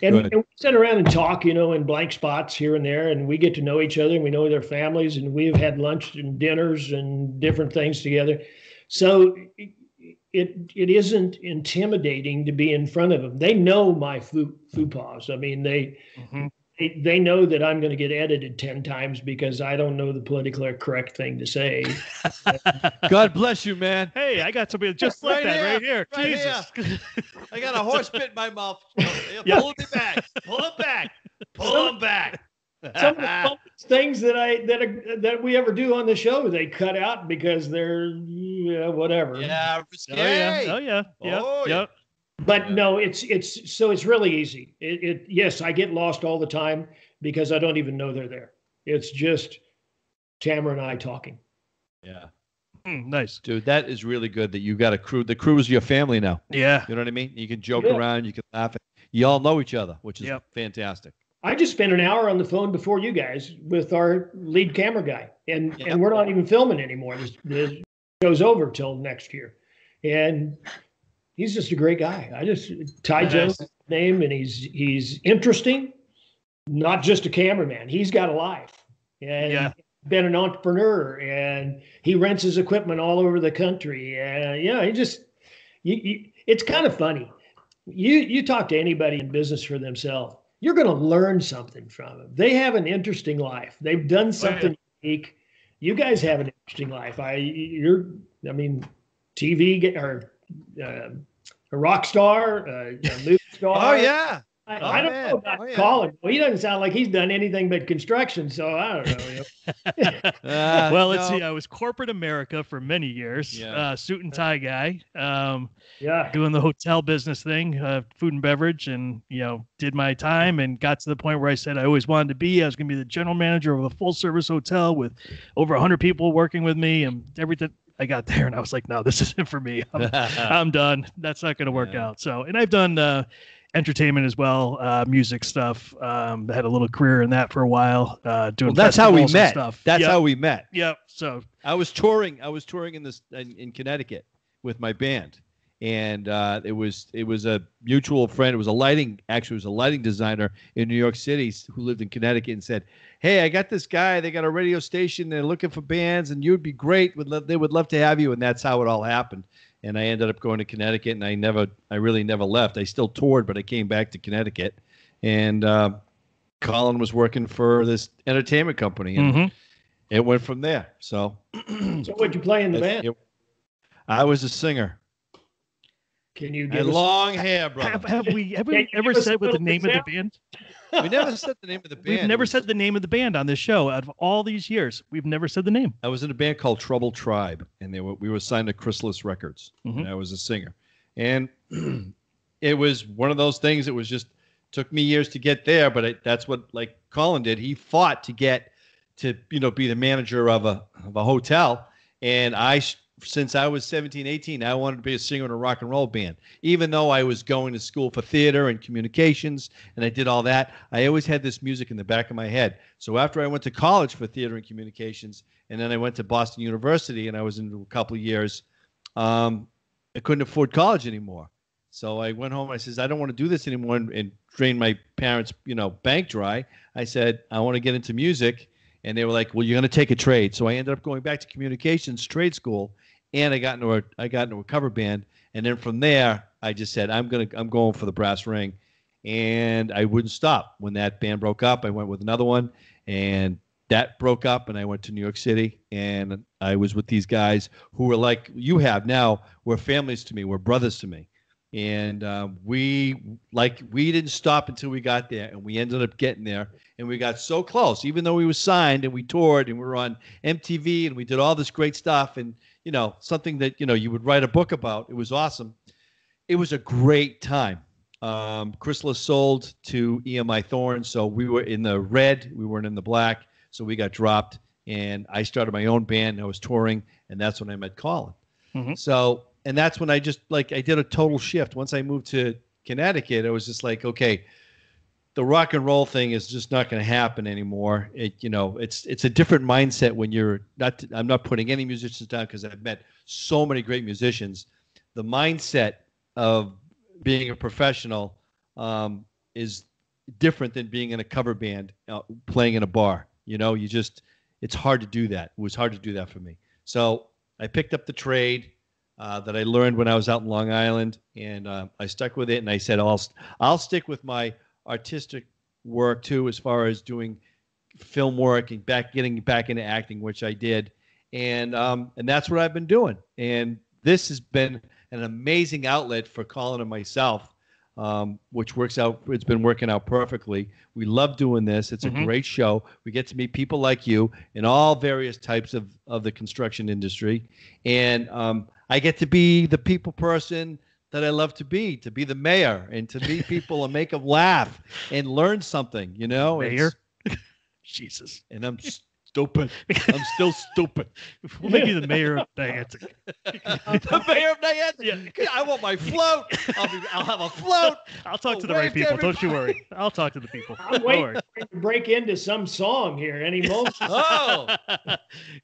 And we sit around and talk, you know, in blank spots here and there, and we get to know each other and we know their families, and we've had lunch and dinners and different things together. So it isn't intimidating to be in front of them. They know my faux pas. I mean, they know that I'm going to get edited 10 times because I don't know the politically correct thing to say. God bless you, man. Hey, I got somebody just like that right here. Jesus. Here. I got a horse bit in my mouth. Pull it back. Pull it back. Pull them back. Some of the things that we ever do on the show, they cut out because they're whatever. Yeah, risque. Oh yeah. But no, it's really easy. Yes, I get lost all the time because I don't even know they're there. It's just Tamara and I talking. Yeah. Nice. Dude, that is really good that you got a crew. The crew is your family now. Yeah. You know what I mean? You can joke around, you can laugh. You all know each other, which is fantastic. I just spent an hour on the phone before you guys with our lead camera guy, and we're not even filming anymore. This goes over till next year, and he's just a great guy. Ty Jones' his name, and he's interesting, not just a cameraman. He's got a life, and been an entrepreneur, and he rents his equipment all over the country. And it's kind of funny. You talk to anybody in business for themselves, you're going to learn something from them. They have an interesting life. They've done something unique. You guys have an interesting life. TV or a rock star, a movie star. Oh yeah. I don't know about Colin. Well, he doesn't sound like he's done anything but construction, so I don't know. Well, let's see. I was corporate America for many years. Suit and tie guy. Doing the hotel business thing, food and beverage, and did my time and got to the point where I said I always wanted to be. I was going to be the general manager of a full service hotel with over 100 people working with me and everything. I got there and I was like, no, this isn't for me. I'm done. That's not going to work out. So, and I've done entertainment as well, music stuff. I had a little career in that for a while. That's how we met. That's how we met. Yep. So I was touring in Connecticut with my band, and it was a mutual friend. It was a lighting designer in New York City who lived in Connecticut and said, hey, I got this guy. They got a radio station. They're looking for bands, and you'd be great. They would love to have you. And that's how it all happened. And I ended up going to Connecticut, and I really never left. I still toured, but I came back to Connecticut. And Colin was working for this entertainment company, and it went from there. So what'd you play in the band? I was a singer. Can you And give us long hair, brother. Have we Can you ever give us said a what the little name of the example? band? We never said the name of the band. We've never said the name of the band on this show. Out of all these years, we've never said the name. I was in a band called Trouble Tribe, and we were signed to Chrysalis Records, and I was a singer. And it was one of those things that was just took me years to get there, but that's what like Colin did. He fought to get to be the manager of a hotel, and since I was 17, 18, I wanted to be a singer in a rock and roll band. Even though I was going to school for theater and communications and I did all that, I always had this music in the back of my head. So after I went to college for theater and communications, and then I went to Boston University and I was in a couple of years, I couldn't afford college anymore. So I went home and I said, I don't want to do this anymore and drain my parents' bank dry. I said, I want to get into music. And they were like, well, you're going to take a trade. So I ended up going back to communications trade school. And I got into a cover band, and then from there, I just said I'm going for the brass ring, and I wouldn't stop. When that band broke up, I went with another one, and that broke up, and I went to New York City, and I was with these guys who were like you have now. We're families to me. We're brothers to me, and we didn't stop until we got there, and we ended up getting there, and we got so close, even though we were signed and we toured and we were on MTV and we did all this great stuff and. Something that, you would write a book about. It was awesome. It was a great time. Chrysalis sold to EMI Thorne, so we were in the red. We weren't in the black, so we got dropped. And I started my own band. And I was touring, and that's when I met Colin. Mm-hmm. So, and that's when I did a total shift. Once I moved to Connecticut, I was just like, okay, the rock and roll thing is just not going to happen anymore. It's a different mindset when you're not. I'm not putting any musicians down because I've met so many great musicians. The mindset of being a professional is different than being in a cover band playing in a bar. It's hard to do that. It was hard to do that for me. So I picked up the trade that I learned when I was out in Long Island, and I stuck with it. And I said, I'll stick with my artistic work too, as far as doing film work and getting back into acting, which I did, and that's what I've been doing. And this has been an amazing outlet for Colin and myself, which works out. It's been working out perfectly. We love doing this. It's a great show. We get to meet people like you in all various types of the construction industry, and I get to be the people person that I love to be the mayor and to meet people and make them laugh and learn something, Mayor? Jesus. And I'm stupid. I'm still stupid. We'll make you the mayor of Niantic. The mayor of Niantic? Yeah. I want my float. I'll have a float. I'll talk to the right people. Don't you worry. I'll talk to the people. I'm waiting to break into some song here any moment. Oh.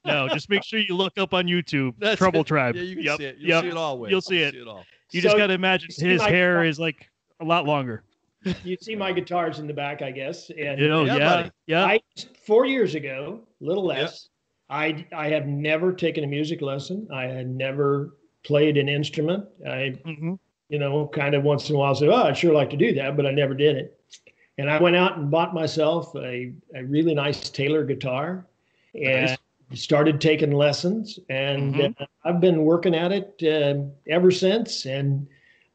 No, just make sure you look up on YouTube, That's Trouble it. Tribe. Yeah, you can see it. You'll see it all. Wade. You'll see it. all. You just got to imagine his hair is like a lot longer. You see my guitars in the back, I guess. And Yeah. 4 years ago, a little less, I have never taken a music lesson. I had never played an instrument. I, kind of once in a while say, oh, I'd sure like to do that, but I never did it. And I went out and bought myself a really nice Taylor guitar and started taking lessons. And I've been working at it ever since. And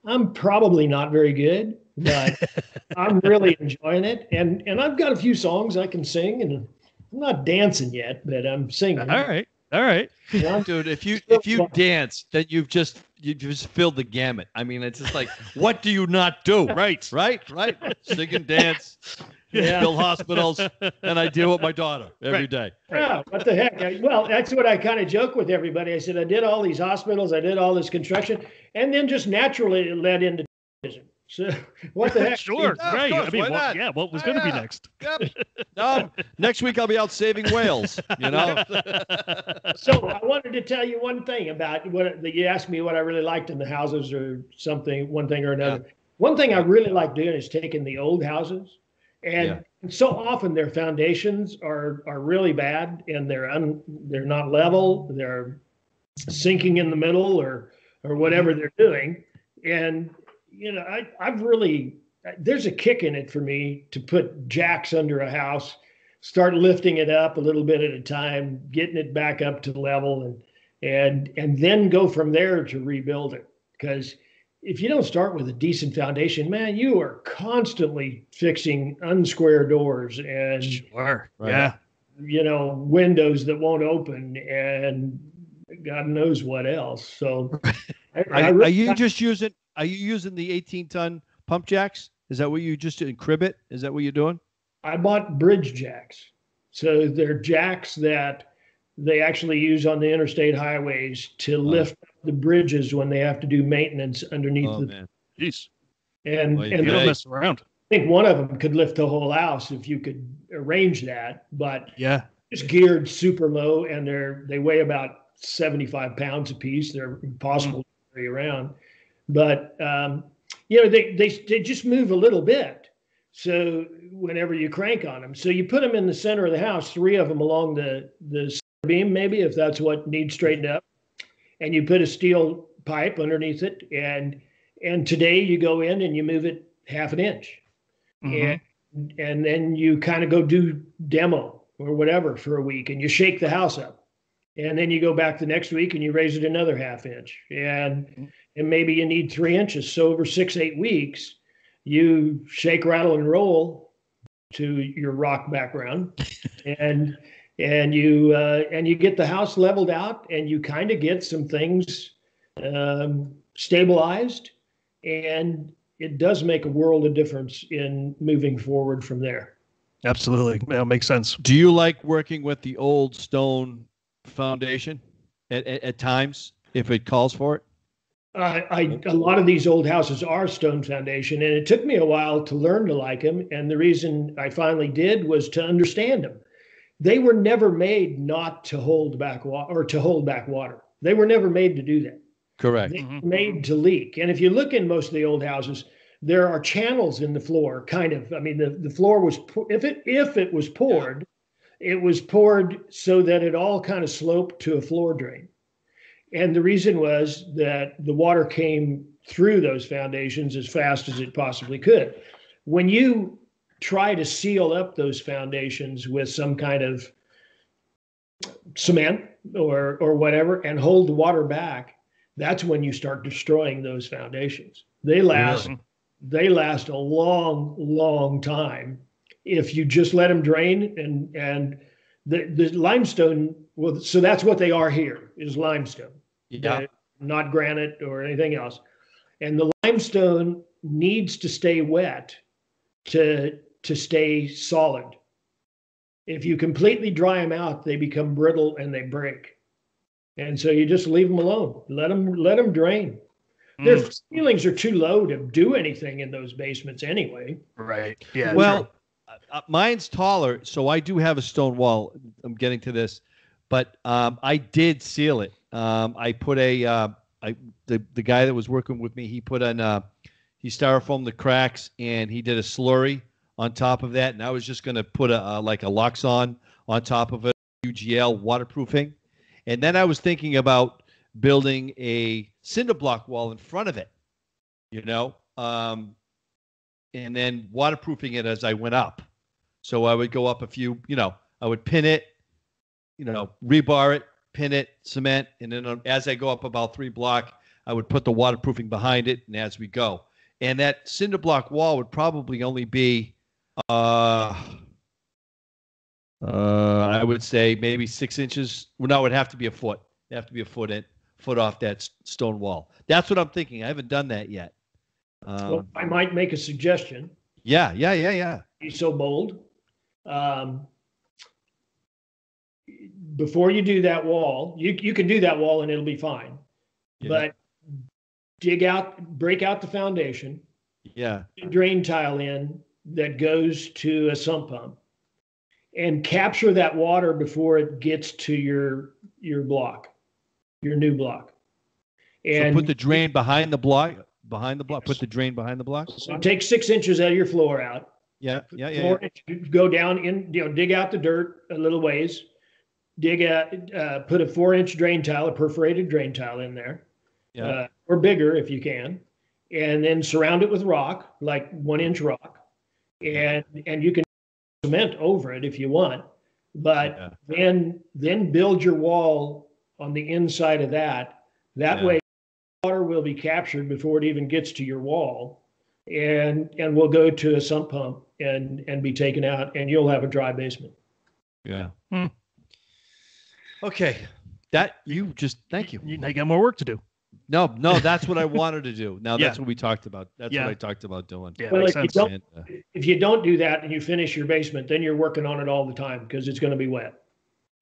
I'm probably not very good, but I'm really enjoying it. And I've got a few songs I can sing, and I'm not dancing yet, but I'm singing. All right. Yeah. Dude, if you dance, then you've just filled the gamut. I mean, it's just like, what do you not do? Right. Sing and dance, build hospitals, and I deal with my daughter every day. Yeah, what the heck? Well, that's what I kind of joke with everybody. I said, I did all these hospitals, I did all this construction, and then just naturally it led into television. So what the heck? Sure, right. Course, I mean, why not? What was going to be next? Yep. No, next week I'll be out saving whales, So I wanted to tell you one thing about you asked me what I really liked in the houses or something, one thing or another. Yeah. One thing I really like doing is taking the old houses, and so often their foundations are really bad, and they're not level, they're sinking in the middle or whatever they're doing, and I've really, there's a kick in it for me to put jacks under a house, start lifting it up a little bit at a time, getting it back up to level, and then go from there to rebuild it. Because if you don't start with a decent foundation, man, you are constantly fixing unsquare doors and Sure. Right. Yeah. windows that won't open and God knows what else. So Are you using the 18-ton pump jacks? Is that what you just did? Crib it? Is that what you're doing? I bought bridge jacks. So they're jacks that they actually use on the interstate highways to lift the bridges when they have to do maintenance underneath Oh, the. man. Jeez. And Well, You don't mess around. I think one of them could lift the whole house if you could arrange that, but Yeah. it's geared super low and they weigh about 75 pounds a piece. They're impossible to carry around, but they just move a little bit. So whenever you crank on them, so you put them in the center of the house, 3 of them along the beam, maybe if that's what needs straightened up, and you put a steel pipe underneath it, and today you go in and you move it half an inch. And then you kind of go do demo or whatever for a week and you shake the house up. And then you go back the next week and you raise it another half inch. And maybe you need 3 inches. So over 6-8 weeks, you shake, rattle, and roll to your rock background. and you get the house leveled out and you kind of get some things stabilized, and it does make a world of difference in moving forward from there. Absolutely. That makes sense. Do you like working with the old stone foundation at times if it calls for it? A lot of these old houses are stone foundation, and it took me a while to learn to like them. And the reason I finally did was to understand them. They were never made not to hold back or to hold back water. They were never made to do that. Correct. They were made to leak. And if you look in most of the old houses, there are channels in the floor, kind of. I mean, the floor was, if it was poured, it was poured so that it all kind of sloped to a floor drain. And the reason was that the water came through those foundations as fast as it possibly could. When you try to seal up those foundations with some kind of cement or whatever and hold the water back, that's when you start destroying those foundations. They last a long, long time if you just let them drain. And the limestone, well, so that's what they are here, is limestone. Yeah. Not granite or anything else. And the limestone needs to stay wet to stay solid. If you completely dry them out, they become brittle and they break. And so you just leave them alone. Let them drain. Their ceilings are too low to do anything in those basements anyway. Right. Yeah. Well, mine's taller, so I do have a stone wall. I'm getting to this, but I did seal it. I put the guy that was working with me, he put he styrofoamed the cracks and he did a slurry on top of that. And I was just going to put like a Loxon on top of it, UGL waterproofing. And then I was thinking about building a cinder block wall in front of it, and then waterproofing it as I went up. So I would go up a few, I would pin it, rebar it, pin it, cement, and then as I go up about 3 blocks, I would put the waterproofing behind it, and as we go. And that cinder block wall would probably only be, I would say maybe 6 inches. Well, no, it would have to be a foot. It'd have to be a foot off that stone wall. That's what I'm thinking. I haven't done that yet. Well, I might make a suggestion. Yeah. Be so bold. Before you do that wall, you can do that wall and it'll be fine. Yeah. But break out the foundation. Yeah. Drain tile in that goes to a sump pump, and capture that water before it gets to your block, your new block. And so put the drain behind the block. Put the drain behind the block. So take 6 inches out of your floor out. Yeah. Go down in, dig out the dirt a little ways. Put a 4-inch drain tile, a perforated drain tile in there, or bigger if you can, and then surround it with rock, like 1-inch rock, and you can cement over it if you want, but then build your wall on the inside of that. That way, water will be captured before it even gets to your wall, and will go to a sump pump and be taken out, and you'll have a dry basement. Yeah. Okay. Thank you. You got more work to do. No, that's what I wanted to do. Now that's what we talked about. That's what I talked about doing. Yeah, well, makes if you don't do that and you finish your basement, then you're working on it all the time because it's going to be wet,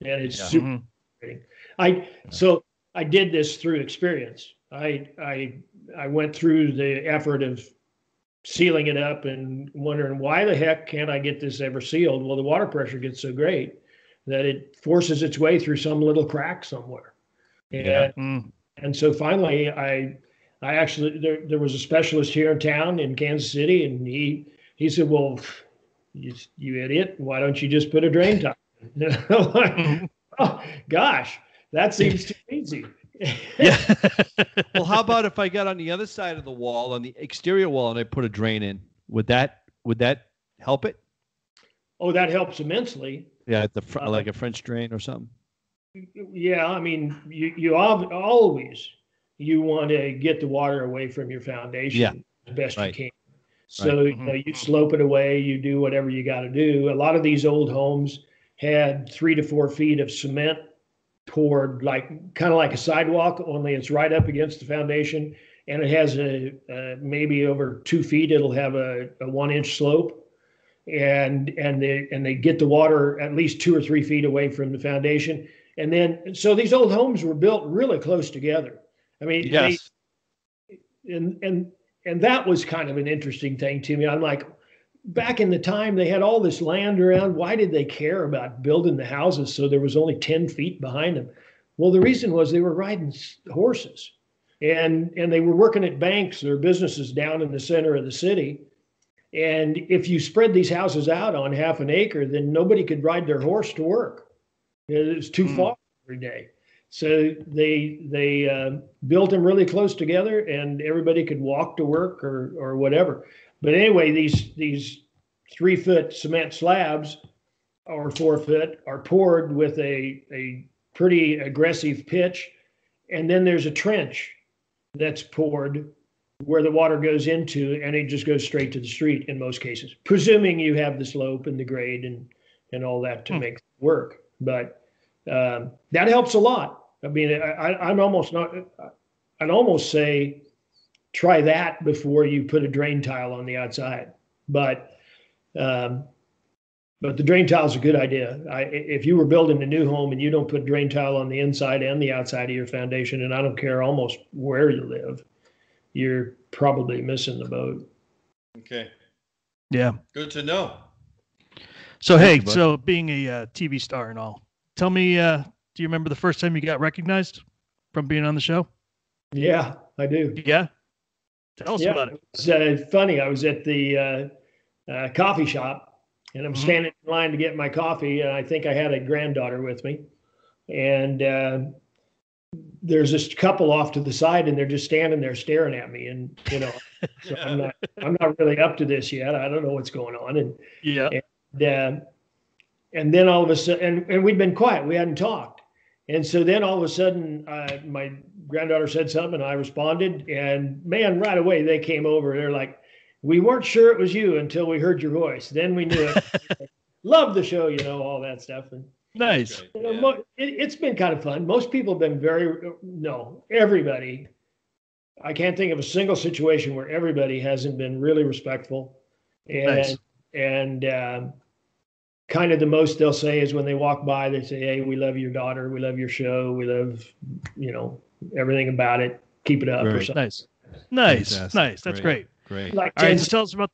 and it's super frustrating. So I did this through experience. I went through the effort of sealing it up and wondering why the heck can't I get this ever sealed? Well, the water pressure gets so great that it forces its way through some little crack somewhere. And so finally, I actually, there was a specialist here in town in Kansas City, and he said, well, you idiot, why don't you just put a drain tile? I'm like, oh, gosh, that seems too easy. Yeah. Well, how about if I got on the other side of the wall, on the exterior wall, and I put a drain in? Would that help it? Oh, that helps immensely. Yeah, at the front, like a French drain or something. Yeah, I mean, you always want to get the water away from your foundation as best you can. So you slope it away, you do whatever you got to do. A lot of these old homes had 3 to 4 feet of cement poured, kind of like a sidewalk, only it's right up against the foundation, and it has a maybe over 2 feet. It'll have a 1-inch slope. And they get the water at least 2 or 3 feet away from the foundation. And then, so these old homes were built really close together. I mean, yes. And that was kind of an interesting thing to me. I'm like, back in the time, they had all this land around. Why did they care about building the houses so there was only 10 feet behind them? Well, the reason was they were riding horses, and they were working at banks or businesses down in the center of the city. And if you spread these houses out on half an acre, then nobody could ride their horse to work. It was too far every day. So they built them really close together, and everybody could walk to work or whatever. But anyway, these 3-foot cement slabs or 4 foot are poured with a pretty aggressive pitch, and then there's a trench that's poured where the water goes into, and it just goes straight to the street in most cases, presuming you have the slope and the grade and all that to make it work. But that helps a lot. I mean, I'd almost say try that before you put a drain tile on the outside. But the drain tile is a good idea. If you were building a new home and you don't put drain tile on the inside and the outside of your foundation, and I don't care almost where you live, you're probably missing the boat. Okay. Yeah. Good to know. So, so being a TV star and all, tell me, do you remember the first time you got recognized from being on the show? Yeah, I do. Yeah? Tell us about it. It's funny. I was at the coffee shop, and I'm standing in line to get my coffee, and I think I had a granddaughter with me. And there's this couple off to the side, and they're just standing there staring at me. And, so I'm not really up to this yet. I don't know what's going on. And then all of a sudden, and we'd been quiet. We hadn't talked. And so then all of a sudden, my granddaughter said something, and I responded. And man, right away, they came over. They're like, we weren't sure it was you until we heard your voice. Then we knew it. Love the show, all that stuff. And nice. It's been kind of fun. Most people have been everybody. I can't think of a single situation where everybody hasn't been really respectful. And kind of the most they'll say is when they walk by, they say, hey, we love your daughter. We love your show. We love, everything about it. Keep it up. Or something. Nice. That's great. Great. Like, all right, so tell us about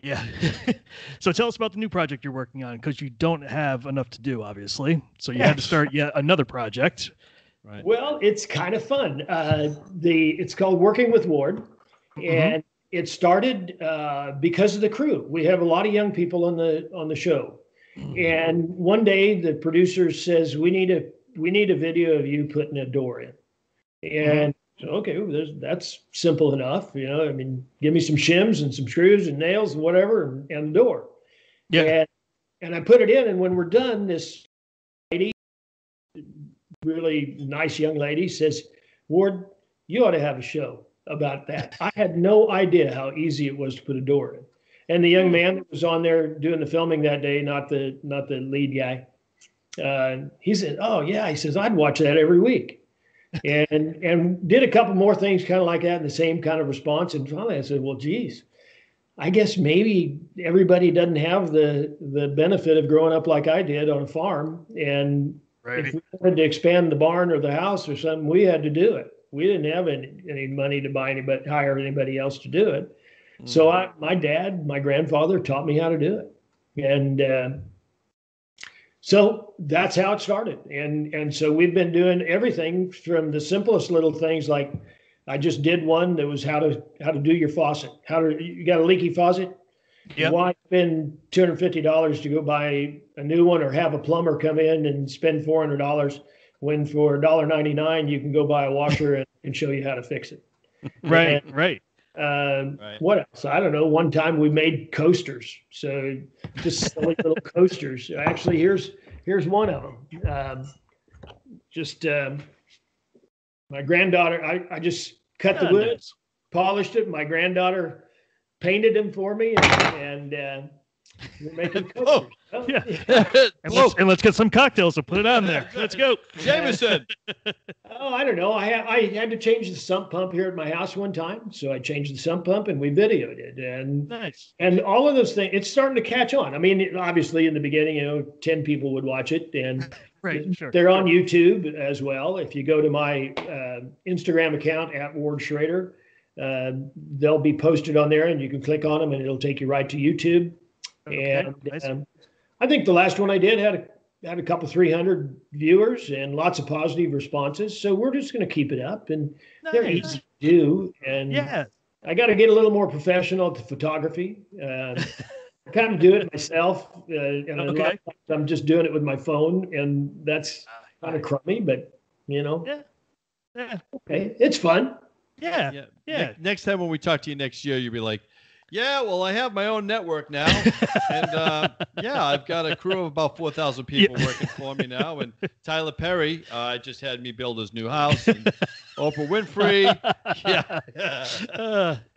yeah. So tell us about the new project you're working on, because you don't have enough to do, obviously. So you had to start yet another project. Right. Well, it's kind of fun. It's called Working with Ward, and it started because of the crew. We have a lot of young people on the show, and one day the producer says we need a video of you putting a door in, and okay, that's simple enough. I mean, give me some shims and some screws and nails and whatever, and the door. Yeah. And I put it in, and when we're done, this lady, really nice young lady, says, Ward, you ought to have a show about that. I had no idea how easy it was to put a door in. And the young man that was on there doing the filming that day, not the lead guy, he said, "Oh yeah," he says, "I'd watch that every week." And did a couple more things kind of like that in the same kind of response. And finally I said, well, geez, I guess maybe everybody doesn't have the benefit of growing up like I did on a farm. And if we wanted to expand the barn or the house or something, we had to do it. We didn't have any money to hire anybody else to do it. Mm-hmm. So my grandfather taught me how to do it. And so that's how it started. And so we've been doing everything from the simplest little things, like I just did one that was how to do your faucet. You got a leaky faucet? Yep. Why spend $250 to go buy a new one, or have a plumber come in and spend $400 when for $1.99 you can go buy a washer and show you how to fix it. Right. What else? I don't know. One time we made coasters. So just silly little coasters. Actually, here's one of them. My granddaughter, I just cut the wood, polished it. My granddaughter painted them for me, and we're making coasters. Oh, yeah. And let's get some cocktails and put it on there. Let's go. Jameson. Oh, I don't know. I had to change the sump pump here at my house one time. So I changed the sump pump and we videoed it. And nice. And all of those things, it's starting to catch on. I mean, obviously in the beginning, 10 people would watch it, and right, sure. They're on YouTube as well. If you go to my Instagram account at Ward Schraeder, they'll be posted on there, and you can click on them and it'll take you right to YouTube. Okay, and nice. I think the last one I did had a couple 300 viewers and lots of positive responses. So we're just going to keep it up, and they're easy to do. And I got to get a little more professional at the photography. I kind of do it myself. And a lot of times I'm just doing it with my phone, and that's kind of crummy, but Yeah. Okay. It's fun. Yeah. Next time when we talk to you next year, you'll be like, yeah, well, I have my own network now. And I've got a crew of about 4,000 people working for me now. And Tyler Perry just had me build his new house. And Oprah Winfrey.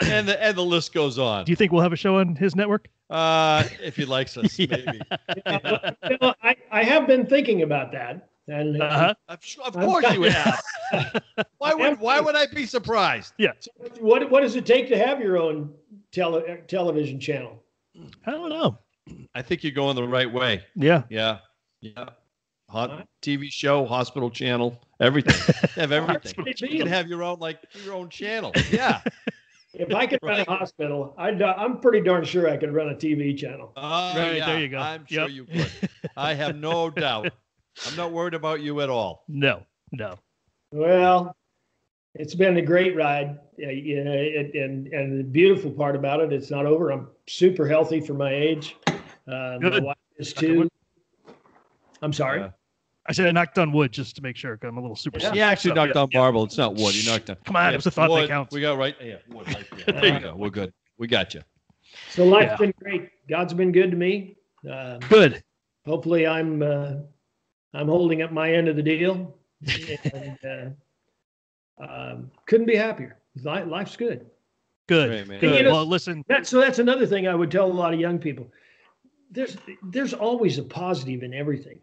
And the list goes on. Do you think we'll have a show on his network? If he likes us, maybe. I have been thinking about that. And of course you have. Why would I be surprised? Yeah. So what does it take to have your own television channel? I don't know. I think you're going the right way. Yeah. TV show, hospital channel, everything. Have everything. You can have your own channel. Yeah. If I could run a hospital, I'm pretty darn sure I could run a TV channel. Right, there you go. I'm sure you could. I have no doubt. I'm not worried about you at all. No. Well, it's been a great ride. And the beautiful part about it, it's not over. I'm super healthy for my age. My wife is too. I'm sorry. I said I knocked on wood just to make sure, because I'm a little super. He actually knocked on marble. It's not wood. He knocked on. Come on, it was a thought that counts. We got right. Yeah, wood. There you go. We're good. We got you. So life's been great. God's been good to me. Good. Hopefully, I'm holding up my end of the deal, and couldn't be happier. Life's good. Good. Great, good. Well, listen. That's another thing I would tell a lot of young people. There's always a positive in everything.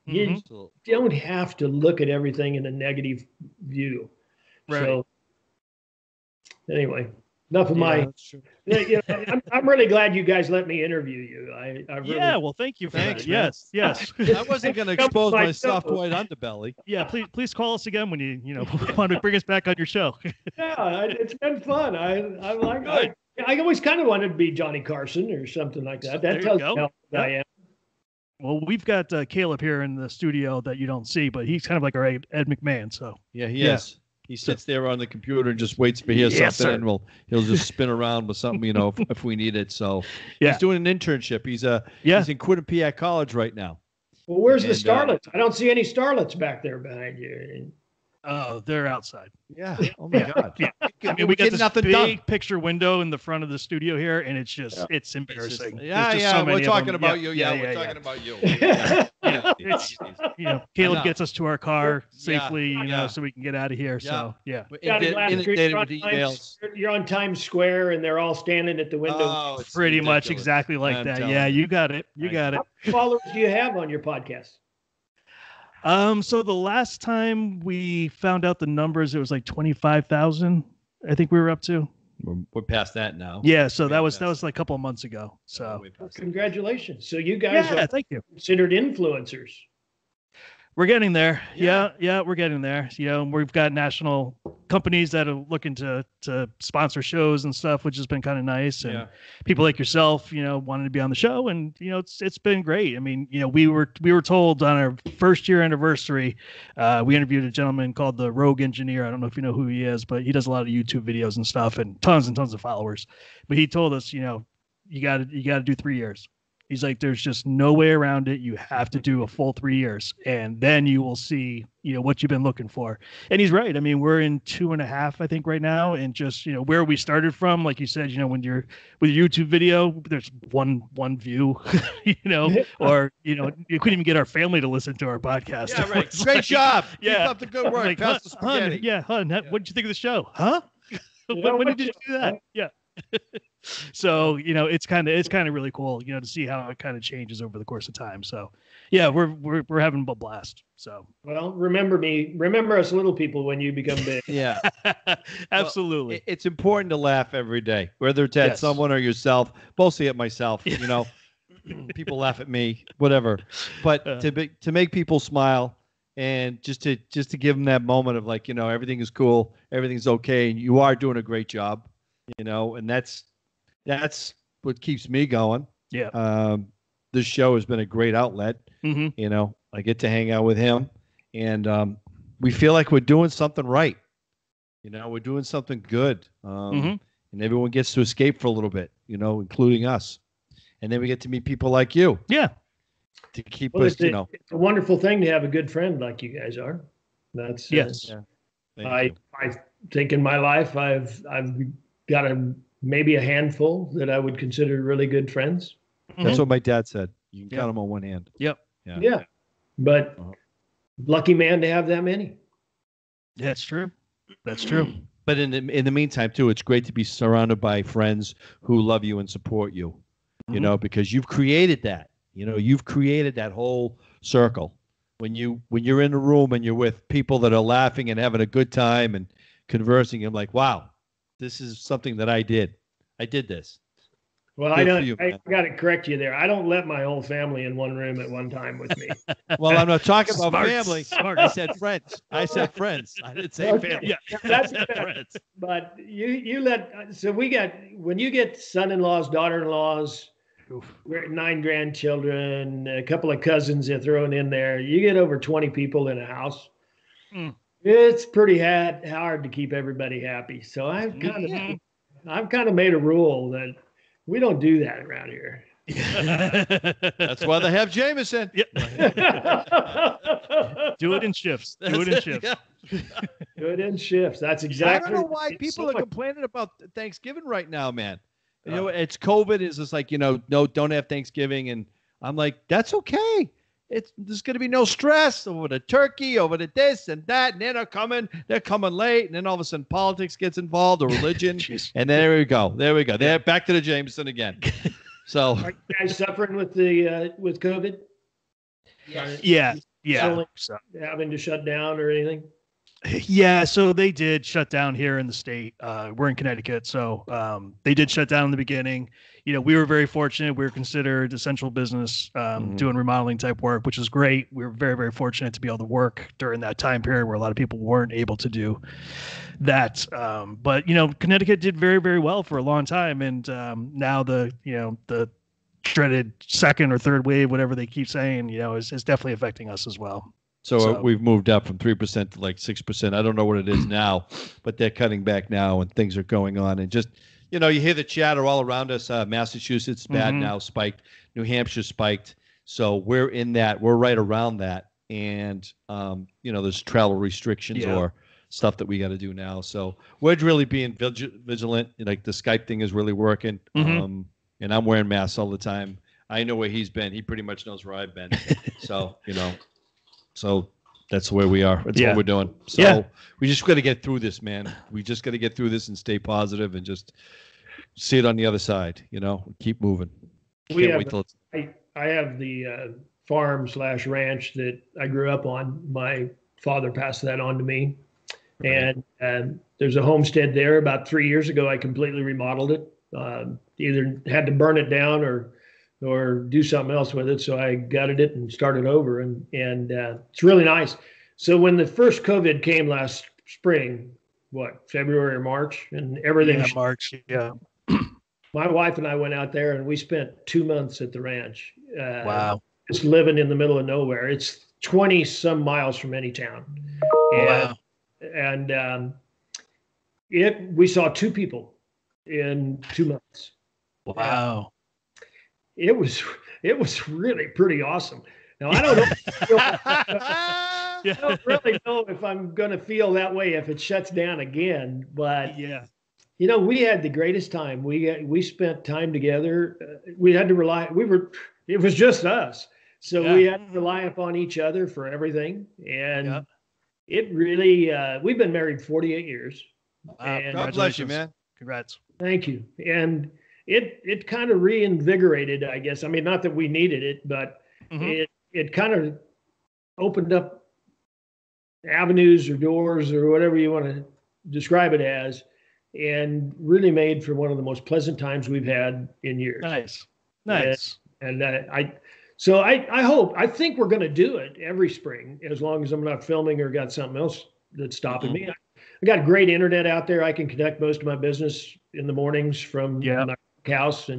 You don't have to look at everything in a negative view. Right. So anyway, enough of my. I'm really glad you guys let me interview you. I really, well, thank you for that. Yes. I wasn't going to expose my soft white underbelly. Yeah, please call us again when you want to bring us back on your show. It's been fun. I like it. I always kind of wanted to be Johnny Carson or something like that. That tells me how good I am. Well, we've got Caleb here in the studio that you don't see, but he's kind of like our Ed McMahon. So yeah, he is. He sits there on the computer and just waits to hear something, and he'll just spin around with something, if we need it. So he's doing an internship. He's in Quinnipiac College right now. Well, where's the starlets? I don't see any starlets back there behind you. Oh, they're outside. Yeah. Oh my God. Yeah. I mean, we got this big picture window in the front of the studio here, and it's just it's embarrassing. We're talking about you. Yeah, we're talking about you. It's, Caleb gets us to our car safely, so we can get out of here. So you're on Times Square, and they're all standing at the window. Oh, it's pretty much exactly like that. Yeah, you got it. You got it. How many followers do you have on your podcast? So the last time we found out the numbers, it was like 25,000. I think we were up to. We're past that now. Yeah, so that was like a couple of months ago. So congratulations. So you guys are thank you. Considered influencers. We're getting there. Yeah, we're getting there. We've got national companies that are looking to sponsor shows and stuff, which has been kind of nice. And people like yourself, wanted to be on the show, and it's been great. I mean, we were told on our first year anniversary, we interviewed a gentleman called the Rogue Engineer. I don't know if you know who he is, but he does a lot of YouTube videos and stuff, and tons of followers. But he told us, you got to do 3 years. He's like, there's just no way around it. You have to do a full 3 years, and then you will see, what you've been looking for. And he's right. I mean, we're in 2.5, I think, right now. And just, where we started from, like you said, when you're with your YouTube video, there's one view, or, you couldn't even get our family to listen to our podcast. Yeah, right. Great job. Keep up the good work. Like, hon, what did you think of the show? Huh? When did you do that? Yeah. So it's kind of really cool to see how it kind of changes over the course of time. So yeah, we're having a blast. So remember us little people when you become big. Yeah. Absolutely. Well, it's important to laugh every day, whether it's at someone or yourself. Mostly at myself. People laugh at me, whatever, but to make people smile, and just to give them that moment of like, everything is cool, everything's okay, and you are doing a great job. And that's what keeps me going. Yeah. This show has been a great outlet. Mm-hmm. I get to hang out with him, and we feel like we're doing something right. We're doing something good. And everyone gets to escape for a little bit, including us. And then we get to meet people like you. Yeah. To keep us, it's a wonderful thing to have a good friend like you guys are. That's yes. I think in my life I've got maybe a handful that I would consider really good friends. That's what my dad said. You can count them on one hand. Yep. Yeah. But lucky man to have that many. That's true. That's true. But in the meantime, too, it's great to be surrounded by friends who love you and support you, because you've created that. You've created that whole circle. When you're in a room and you're with people that are laughing and having a good time and conversing, I'm like, wow. This is something that I did. I did this. Well, I got to correct you there. I don't let my whole family in one room at one time with me. Well, I'm not talking about family. I said friends. I didn't say family. Yeah, that's friends. But you let. So when you get son-in-laws, daughter-in-laws, 9 grandchildren, a couple of cousins are thrown in there. You get over 20 people in a house. It's pretty hard to keep everybody happy. So I've kind of made a rule that we don't do that around here. That's why they have Jameson. Yep. Do it in shifts. Do it in shifts. That's exactly. I don't know why people are complaining about Thanksgiving right now, man. It's COVID. It's just like, no, don't have Thanksgiving. And I'm like, that's okay. There's going to be no stress over the turkey, over the this and that, and then they're coming late, and then all of a sudden politics gets involved, or religion, and there we go. They're back to the Jameson again. So, are you guys suffering with with COVID? Yeah. Having to shut down or anything? Yeah, so they did shut down here in the state. We're in Connecticut, so they did shut down in the beginning. We were very fortunate. We were considered essential business, doing remodeling type work, which is great. We were very, very fortunate to be able to work during that time period where a lot of people weren't able to do that. But Connecticut did very, very well for a long time, and now the dreaded second or third wave, whatever they keep saying, is definitely affecting us as well. So we've moved up from 3% to like 6%. I don't know what it is now, but they're cutting back now, and things are going on. And just, you hear the chatter all around us. Massachusetts bad now, spiked. New Hampshire spiked. So we're in that. We're right around that. and there's travel restrictions or stuff that we got to do now. So we're really being vigilant. Like the Skype thing is really working. And I'm wearing masks all the time. I know where he's been. He pretty much knows where I've been. So, so that's where we are. That's what we're doing. So we just got to get through this, man. We just got to get through this and stay positive and just see it on the other side, keep moving. I have the farm/ranch that I grew up on. My father passed that on to me. And there's a homestead there. About 3 years ago, I completely remodeled it. Either had to burn it down or do something else with it. So I gutted it and started over. And it's really nice. So when the first COVID came last spring, February or March, and everything. Yeah, March, yeah. My wife and I went out there and we spent 2 months at the ranch. Wow. Just living in the middle of nowhere. It's 20 some miles from any town. And we saw 2 people in 2 months. Wow. It was really pretty awesome. Now I don't know. I don't really know if I'm going to feel that way if it shuts down again, but we had the greatest time. We spent time together. We had to rely. It was just us, so we had to rely upon each other for everything. And it really. We've been married 48 years. God bless you, man. Congrats. Thank you. And it kind of reinvigorated, I guess. I mean, not that we needed it, but it kind of opened up avenues or doors or whatever you want to describe it as, and really made for one of the most pleasant times we've had in years. Nice. And I think we're going to do it every spring, as long as I'm not filming or got something else that's stopping me. I got great internet out there. I can connect most of my business in the mornings from my house,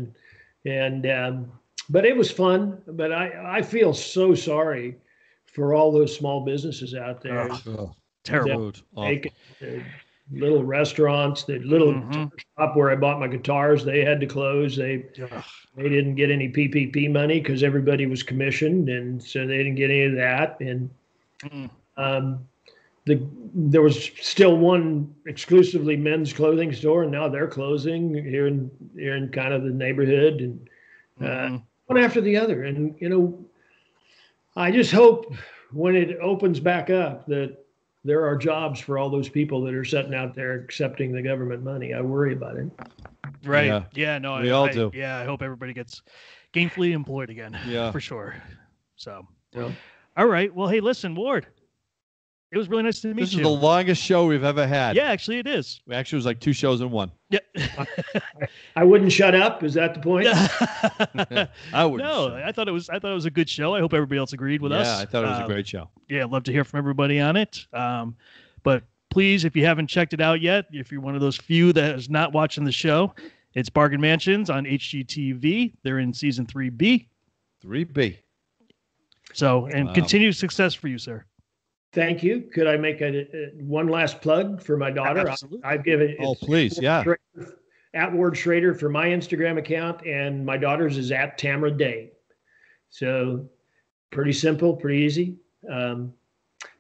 but it was fun. But I feel so sorry for all those small businesses out there. Terrible. Little restaurants, the little shop where I bought my guitars, they had to close. They didn't get any PPP money because everybody was commissioned, and so they didn't get any of that. And there was still one exclusively men's clothing store, and now they're closing here in kind of the neighborhood, and one after the other. And I just hope when it opens back up that there are jobs for all those people that are sitting out there accepting the government money. I worry about it. Right. Yeah. No, we all do. Yeah. I hope everybody gets gainfully employed again. Yeah. For sure. So, all right. Well, hey, listen, Ward, it was really nice to meet you. This is the longest show we've ever had. Yeah, actually it is. Actually, it was like 2 shows in one. Yeah. I wouldn't shut up. Is that the point? I wouldn't. No, I thought it was a good show. I hope everybody else agreed with us. Yeah, I thought it was a great show. Yeah, I'd love to hear from everybody on it. But please, if you haven't checked it out yet, if you're one of those few that is not watching the show, it's Bargain Mansions on HGTV. They're in season 3B. 3B. So, and continued success for you, sir. Thank you. Could I make one last plug for my daughter? Absolutely. I've given it. Oh, please. Yeah. At Ward Schraeder for my Instagram account, and my daughter's is at Tamara Day. So pretty simple, pretty easy.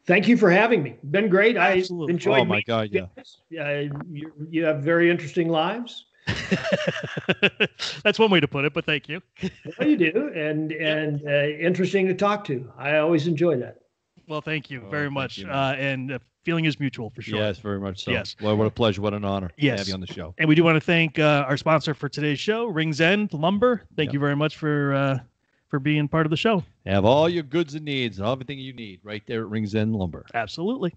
Thank you for having me. Been great. Absolutely. I enjoyed. Oh my God. Yeah. You have very interesting lives. That's one way to put it, but thank you. Well, you do, and interesting to talk to. I always enjoy that. Well, thank you very much. And the feeling is mutual for sure. Yes, very much so. Yes. Well, what a pleasure. What an honor to have you on the show. And we do want to thank our sponsor for today's show, Rings End Lumber. Thank you very much for being part of the show. Have all your goods and needs and everything you need right there at Rings End Lumber. Absolutely.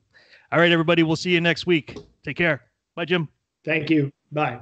All right, everybody. We'll see you next week. Take care. Bye, Jim. Thank you. Bye.